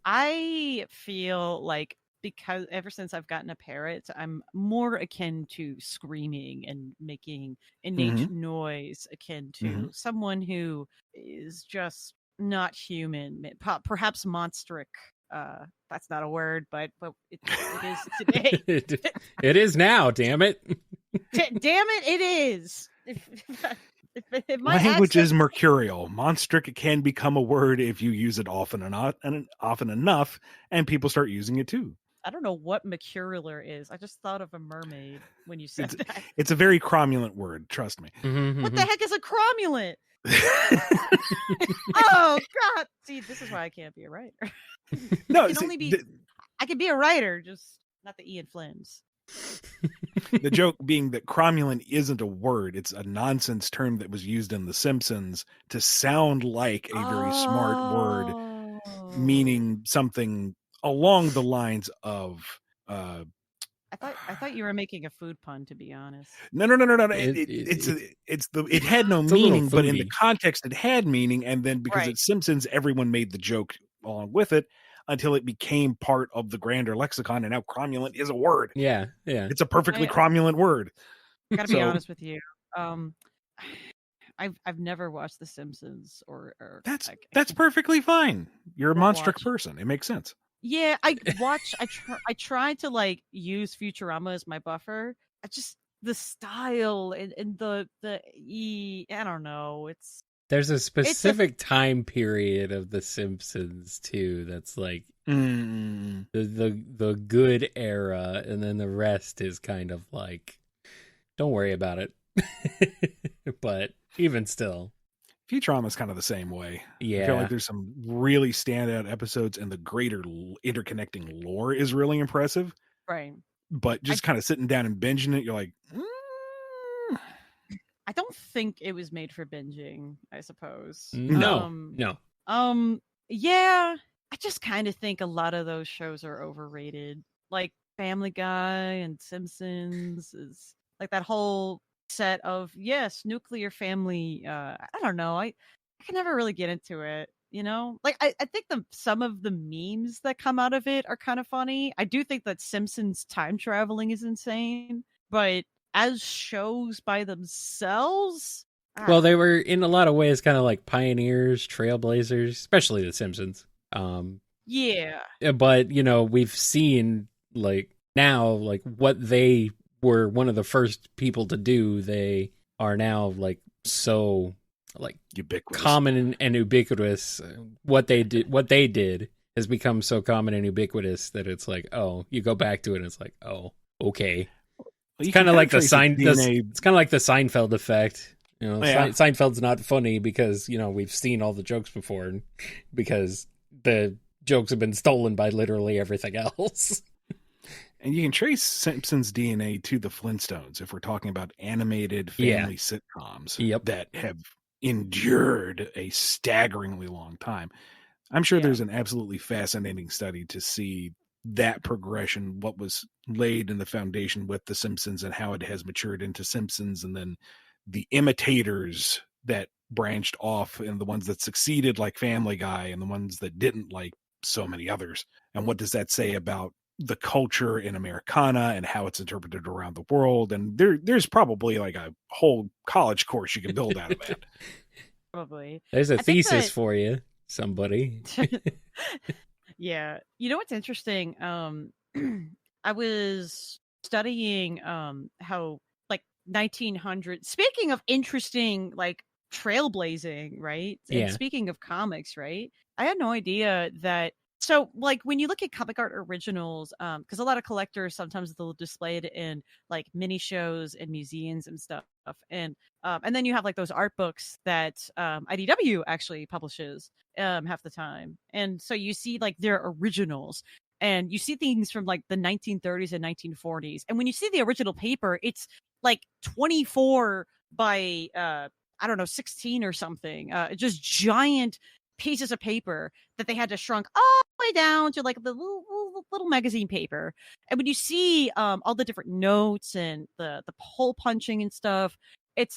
I feel like because ever since I've gotten a parrot, I'm more akin to screaming and making innate noise, akin to someone who is just not human, perhaps monstric. That's not a word, but it is today. It is now, damn it. Damn it, it is. If my Language is mercurial. Monstric can become a word if you use it often enough, and people start using it too. I don't know what mercurial is. I just thought of a mermaid when you said that. It's a very cromulent word, trust me. What the heck is a cromulent? Oh God! See, this is why I can't be a writer. No, I can be a writer, just not the Ian Flynn's. The joke being that cromulent isn't a word; it's a nonsense term that was used in The Simpsons to sound like a very smart word, meaning something along the lines of. I thought you were making a food pun, to be honest. No. It had no meaning, but in the context, it had meaning, and then because it's Simpsons, everyone made the joke along with it until it became part of the grander lexicon, and now cromulent is a word. Yeah. It's a perfectly cromulent word. I gotta be honest with you. I've never watched The Simpsons or that's perfectly fine. You're a monstric person. It makes sense. Yeah, I tried to like use Futurama as my buffer. The style and the I don't know. There's a specific time period of The Simpsons too that's like the good era, and then the rest is kind of like, don't worry about it. But even still, Futurama is kind of the same way. Yeah, I feel like there's some really standout episodes, and the greater interconnecting lore is really impressive. Right. But just kind of sitting down and binging it, you're like, I don't think it was made for binging, I suppose. No. Yeah, I just kind of think a lot of those shows are overrated. Like Family Guy and Simpsons is like that whole set of nuclear family. I don't know. I can never really get into it. You know, like I think some of the memes that come out of it are kind of funny. I do think that Simpsons time traveling is insane, but as shows by themselves, well, they were in a lot of ways kind of like pioneers, trailblazers, especially The Simpsons. Yeah, but we've seen like now, like what they were one of the first people to do. They are now like so like ubiquitous, common and ubiquitous. What they did has become so common and ubiquitous that it's like, oh, you go back to it and it's like, oh, okay. It's kind of like it's kind of like the Seinfeld effect. Seinfeld's not funny because we've seen all the jokes before, and because the jokes have been stolen by literally everything else. And you can trace Simpsons DNA to the Flintstones if we're talking about animated family sitcoms that have endured a staggeringly long time. I'm sure there's an absolutely fascinating study to see that progression, what was laid in the foundation with The Simpsons and how it has matured into Simpsons, and then the imitators that branched off and the ones that succeeded like Family Guy and the ones that didn't like so many others. And what does that say about the culture in Americana and how it's interpreted around the world? And there's probably like a whole college course you can build out of that. Probably. There's a thesis for you, somebody. Yeah. You know what's interesting? I was studying how like 1900. Speaking of interesting, like trailblazing, right? Yeah. And speaking of comics, right? I had no idea that. So, like, when you look at comic art originals, because a lot of collectors sometimes they'll display it in like mini shows and museums and stuff, and then you have like those art books that IDW actually publishes half the time, and so you see like their originals, and you see things from like the 1930s and 1940s, and when you see the original paper, it's like 24 by I don't know 16 or something, just giant pieces of paper that they had to shrunk all the way down to like the little magazine paper. And when you see all the different notes and the hole punching and stuff, it's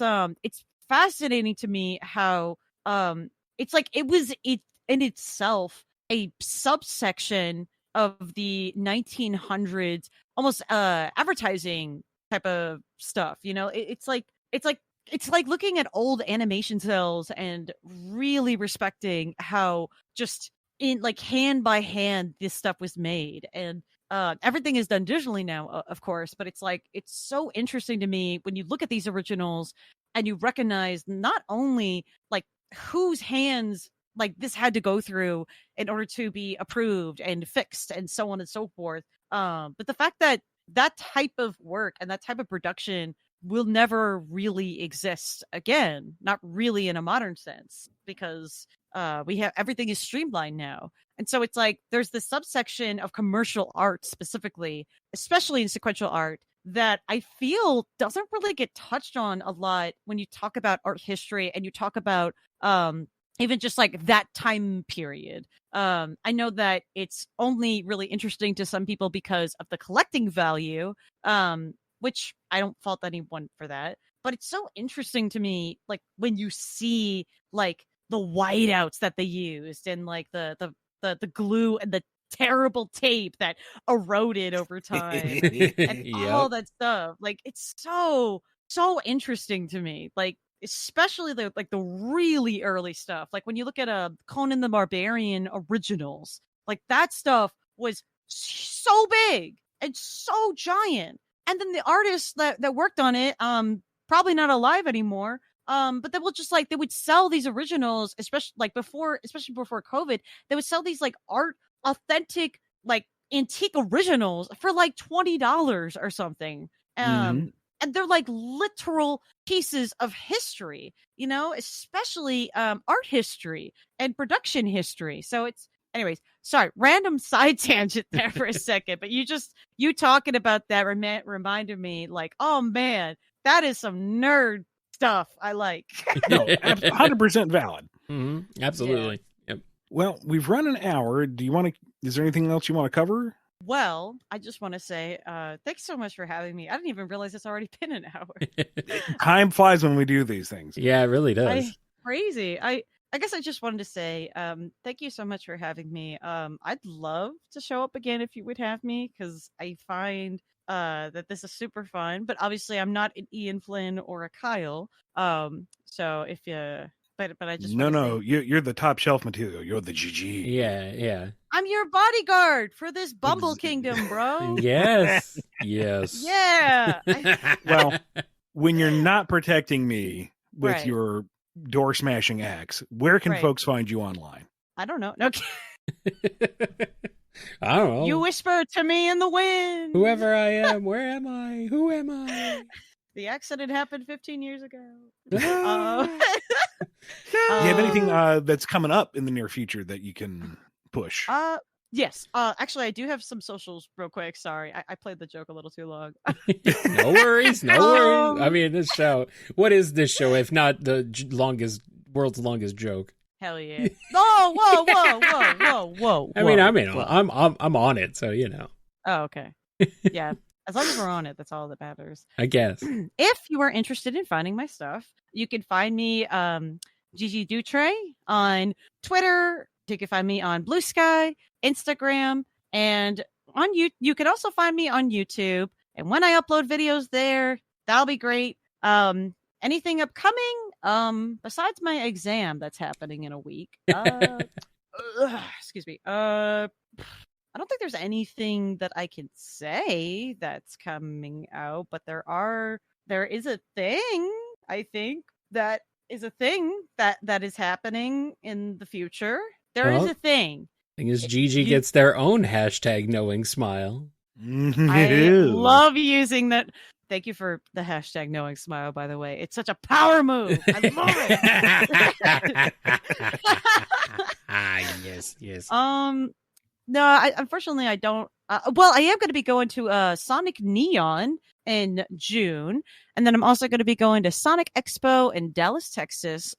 fascinating to me how it's like it was in itself a subsection of the 1900s almost advertising type of stuff. It's like looking at old animation cells and really respecting how just in like hand by hand this stuff was made. And everything is done digitally now, of course, but it's so interesting to me when you look at these originals and you recognize not only like whose hands like this had to go through in order to be approved and fixed and so on and so forth. But the fact that that type of work and that type of production will never really exist again, not really in a modern sense, because we have everything is streamlined now. And so it's like there's this subsection of commercial art specifically, especially in sequential art, that I feel doesn't really get touched on a lot when you talk about art history and you talk about even just like that time period. I know that it's only really interesting to some people because of the collecting value, which I don't fault anyone for that. But it's so interesting to me, like when you see like the whiteouts that they used and like the glue and the terrible tape that eroded over time and all that stuff. Like it's so interesting to me. Like especially the really early stuff. Like when you look at Conan the Barbarian originals, like that stuff was so big and so giant. And then the artists that worked on it, probably not alive anymore. But they will just like they would sell these originals, especially before COVID, they would sell these like authentic like antique originals for like $20 or something. And they're like literal pieces of history, especially art history and production history. So it's, anyways, sorry, random side tangent there for a second, but you talking about that reminded me like, oh man, that is some nerd stuff I like. No, 100% valid. Mm-hmm. Absolutely. Yeah. Yep. Well, we've run an hour. Is there anything else you want to cover? Well, I just want to say thanks so much for having me. I didn't even realize it's already been an hour. Time flies when we do these things. Yeah, it really does. Crazy. I guess I just wanted to say thank you so much for having me. I'd love to show up again if you would have me, because I find that this is super fun. But obviously, I'm not an Ian Flynn or a Kyle. So if you... But I just you're the top shelf material. You're the Gigi. Yeah. I'm your bodyguard for this Bumble Kingdom, bro. Yes. Yeah. Well, when you're not protecting me with your door smashing axe, where can folks find you online? I don't know. No. I don't know. You whisper to me in the wind. Whoever I am, where am I? Who am I? The accident happened 15 years ago. Do you have anything that's coming up in the near future that you can push? Yes. Actually, I do have some socials real quick. Sorry. I played the joke a little too long. No worries. I mean, this show. What is this show if not the world's longest joke? Hell yeah. Whoa. I mean, I'm on it, so you know. Oh, okay. Yeah. As long as we're on it, that's all that matters. I guess. If you are interested in finding my stuff, you can find me Gigi Dutre on Twitter. You can find me on Blue Sky, Instagram, and on you can also find me on YouTube. And when I upload videos there, that'll be great. Anything upcoming besides my exam that's happening in a week. Excuse me. I don't think there's anything that I can say that's coming out, but there is a thing, I think, that is a thing that is happening in the future. There is a thing. Thing is, Gigi gets their own hashtag knowing smile. I love using that. Thank you for the hashtag knowing smile, by the way. It's such a power move. I love it. Yes. No, unfortunately, I don't. Well, I am going to be going to Sonic Neon in June, and then I'm also going to be going to Sonic Expo in Dallas, Texas,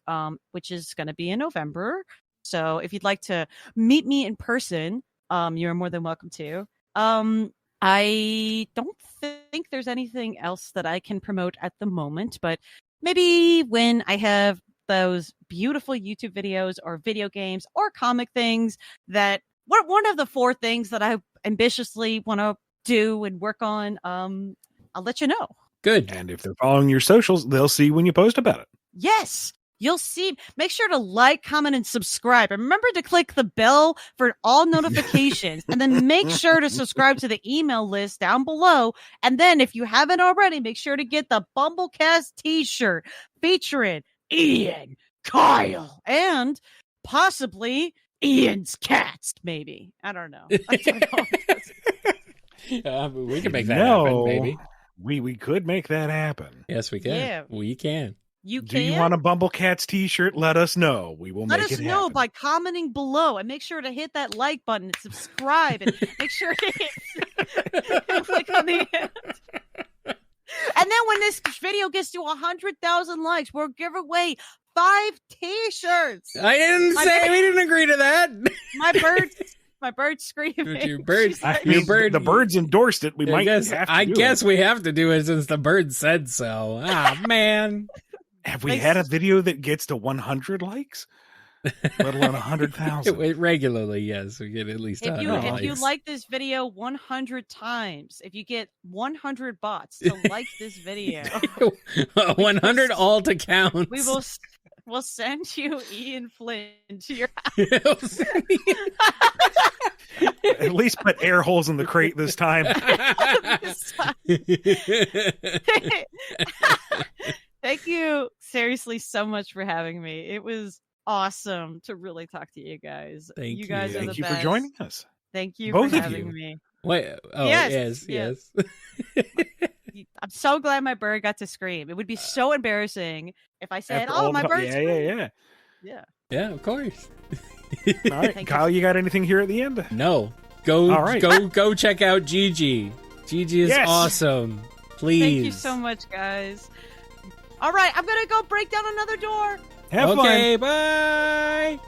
which is going to be in November. So if you'd like to meet me in person, you're more than welcome to. I don't think there's anything else that I can promote at the moment, but maybe when I have those beautiful YouTube videos or video games or comic things that one of the 4 things that I ambitiously want to do and work on, I'll let you know. Good. And if they're following your socials, they'll see when you post about it. Yes. You'll see. Make sure to like, comment, and subscribe. And remember to click the bell for all notifications. And then make sure to subscribe to the email list down below. And then if you haven't already, make sure to get the BumbleKast t-shirt featuring Ian, Kyle, and possibly Ian's cats, maybe. I don't know. We can make that happen, baby. We could make that happen. Yes, we can. Yeah. We can. Do you want a BumbleKast t-shirt? Let us know. We will make it happen. Let us know by commenting below, and make sure to hit that like button and subscribe, and make sure to click on the end. And then when this video gets to 100,000 likes, we'll give away 5 t-shirts. I didn't say we didn't agree to that. My bird's screaming. Your birds. The birds endorsed it. We might have to I guess we have to do it since the bird said so. Ah, man. Have we had a video that gets to 100 likes? Let alone 100,000. Regularly, yes. We get at least 100 likes. If you like this video 100 times, if you get 100 bots to like this video. 100 all to count. We'll send you Ian Flynn to your house. At least put air holes in the crate this time. Thank you seriously so much for having me. It was awesome to really talk to you guys. Thank you guys are the best. Thank you for joining us. Thank you Both for of having you. me. Wait, yes. I'm so glad my bird got to scream. It would be so embarrassing if I said, my bird screamed. Yeah, of course. All right, Kyle, you got anything here at the end? No. Go check out Gigi. Gigi is awesome. Please. Thank you so much, guys. All right, I'm going to go break down another door. Have fun. Okay, bye.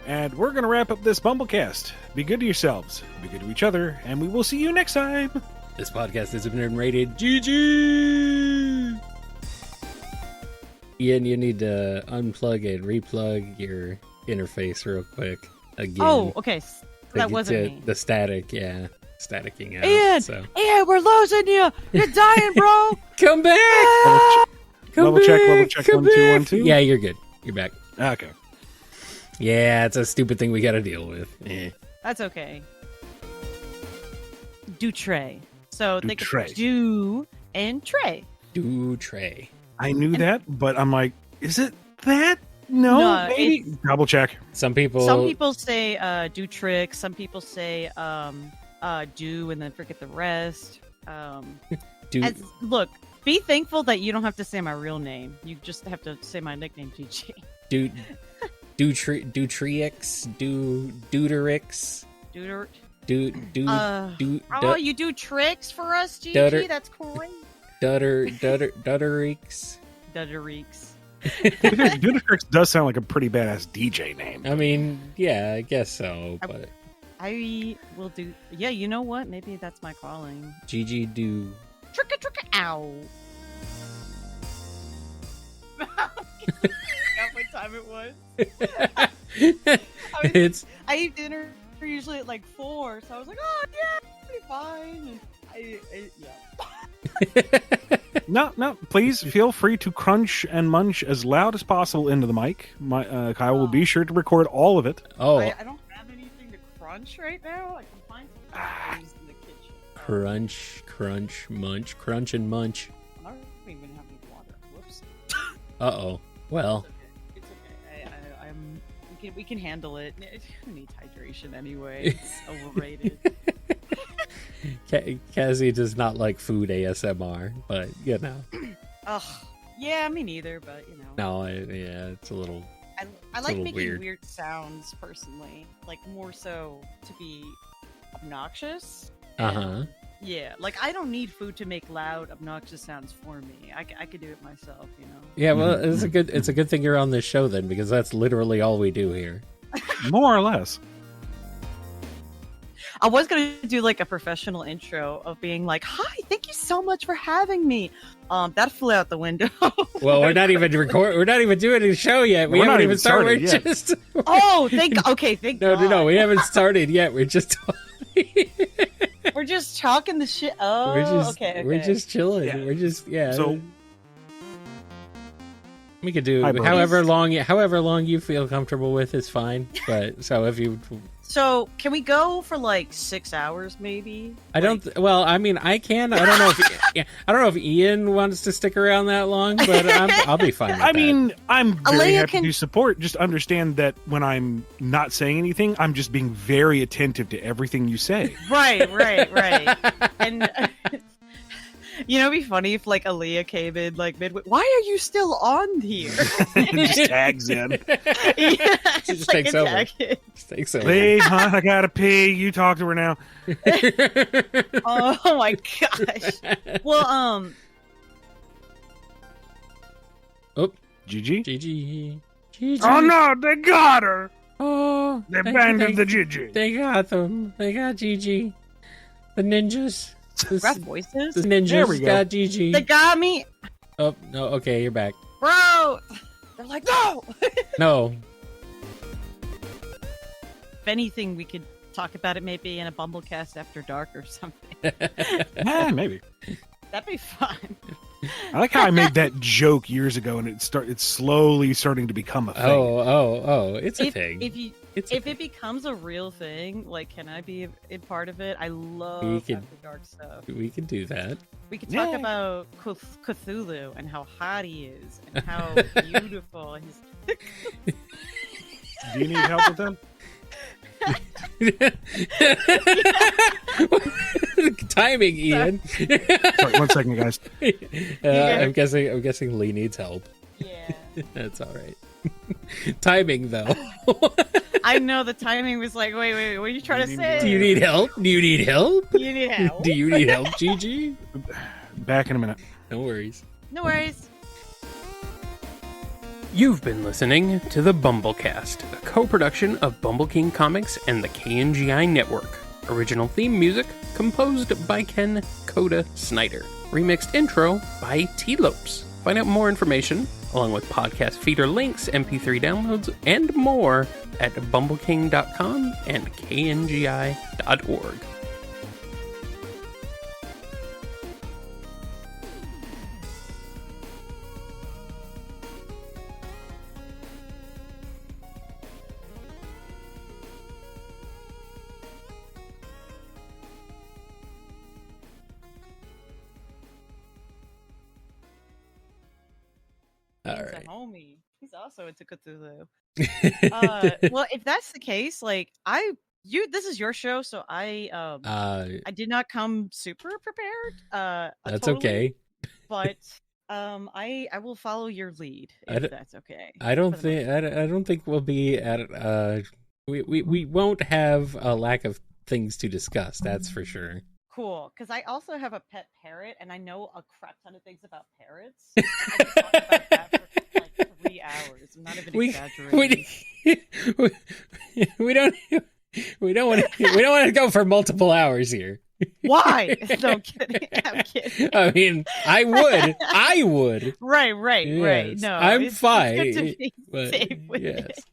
And we're going to wrap up this BumbleKast. Be good to yourselves, be good to each other, and we will see you next time. This podcast has been rated Gigi. Ian, you need to unplug and replug your interface real quick again. Oh, okay. That wasn't me. The static, staticking out. Ian, we're losing you. You're dying, bro. Come back. Level check 1 2 1 2. Yeah, you're good. You're back. Okay. Yeah, it's a stupid thing we got to deal with. That's okay. Do tray. So think of do and tray. Do tray. I knew that, but I'm like, is it that? No, maybe. Double check. Some people say do trick. Some people say do and then forget the rest. Look, be thankful that you don't have to say my real name. You just have to say my nickname, Gigi. Dutrix, Deuterix. You do tricks for us, Gigi? That's cool. Dutterix. Dutrix does sound like a pretty badass DJ name. I mean, yeah, I guess so, but I will do. Yeah, you know what? Maybe that's my calling. Gigi do. Tricka, ow. What time it was? I eat dinner usually at like 4, so I was like, oh yeah, pretty fine. No, please feel free to crunch and munch as loud as possible into the mic. Kyle will be sure to record all of it. Oh, I don't have anything to crunch right now. I can find some things in the kitchen. Crunch, munch, and munch. I don't even have any water. Whoops. Uh-oh. Well. It's okay. We can handle it. Who needs hydration anyway? It's overrated. Cassie does not like food ASMR, but you know. Ugh. Yeah, me neither, but you know. No, it's a little. I like making weird sounds personally, like more so to be obnoxious. Yeah, like I don't need food to make loud, obnoxious sounds for me. I could do it myself, you know. Yeah, well, it's a good thing you're on this show then, because that's literally all we do here. More or less. I was gonna do like a professional intro of being like, "Hi, thank you so much for having me." That flew out the window. Well, we're not even we're not even doing a show yet. We haven't even started. We're just. Oh, thank God. No. We haven't started yet. We're just. We're just talking the shit. Oh, okay. We're just chilling. Yeah. We're just So we could do however long you feel comfortable with is fine. But So can we go for like 6 hours, maybe? I mean, I can. I don't know if I don't know if Ian wants to stick around that long, but I'll be fine with that. I mean, I'm very Alea happy to support. Just understand that when I'm not saying anything, I'm just being very attentive to everything you say. Right. And you know, it'd be funny if like Alea came in like midway. Why are you still on here? Just tags in. Yeah, She just takes over. Just takes over. Hey, hon, I gotta pee. You talk to her now. Oh my gosh. Well, Oh, Gigi. Oh no, they got her. Oh, They abandoned the Gigi. They got them. They got Gigi. The ninjas. rough voices. The There ninjas we go. got Gigi. They got me, Oh, no. Okay, you're back. bro. They're like, no. No. If anything, we could talk about it maybe in a BumbleKast After Dark or something. Maybe. That'd be fun. I like how I made that joke years ago, and it's slowly starting to become a thing. Oh. It's a thing. If it becomes a real thing, like, can I be a part of it? I love After Dark stuff. We can do that. We could talk about Cthulhu and how hot he is and how beautiful his. Do you need help with them? Timing, Ian. Sorry, 1 second, guys. I'm guessing Lee needs help. Yeah. That's all right. Timing, though. I know the timing was like, wait, what are you trying to say? Do you need help? You need help? Do you need help, Gigi? Back in a minute. No worries. No worries. You've been listening to the BumbleKast, a co-production of Bumble King Comics and the KNGI Network. Original theme music composed by Ken Coda Snyder. Remixed intro by T-Lopes. Find out more information, along with podcast feeder links, MP3 downloads, and more at bumbleking.com and kngi.org. All He's right. a homie. He's also into Cthulhu. Well, if that's the case, like this is your show, so I did not come super prepared. That's totally, okay. But I will follow your lead if that's okay. I don't think we'll be at we won't have a lack of things to discuss. That's for sure. Cool, because I also have a pet parrot, and I know a crap ton of things about parrots. I could talk about that for like 3 hours. I'm not even exaggerating. We don't want to go for multiple hours here. Why? No, I'm kidding. I'm kidding. I mean, I would. Right. Yes. No, I'm fine. It's good to be But, safe with yes.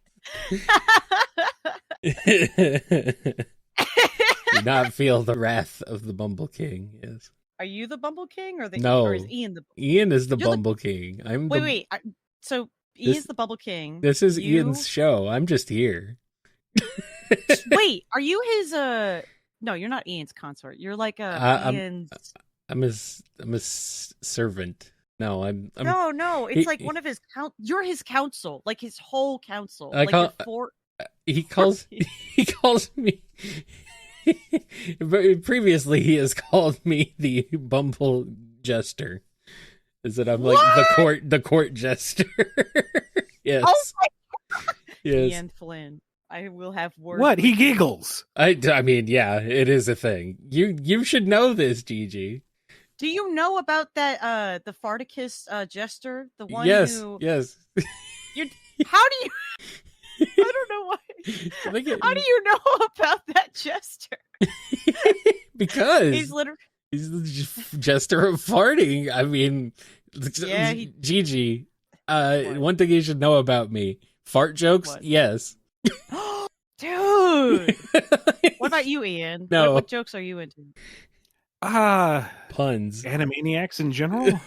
Do not feel the wrath of the Bumble King. Yes. Are you the Bumble King or No? Or is Ian the? Ian is the Bumble King. I'm Wait. So Ian's the Bumble King. This is Ian's show. I'm just here. Wait, are you his? No, you're not Ian's consort. You're like Ian's. I'm a servant. No, I'm No. It's like one of his You're his counsel, like his whole counsel. He calls me. Previously, he has called me the Bumble Jester. Is that I'm like the court jester? Yes. Oh my God. Yes. Ian Flynn. I will have words. What? He giggles. I mean, yeah, it is a thing. You should know this, Gigi. Do you know about that? The Farticus jester, the one. Yes. Who... Yes. How do you? I don't know why. How do you know about that jester? Because he's literally he's jester of farting. I mean, yeah, Gigi. One thing you should know about me: fart jokes. What? Yes. Dude. What about you, Ian? No. What jokes are you into? Puns. Puns. Animaniacs in general?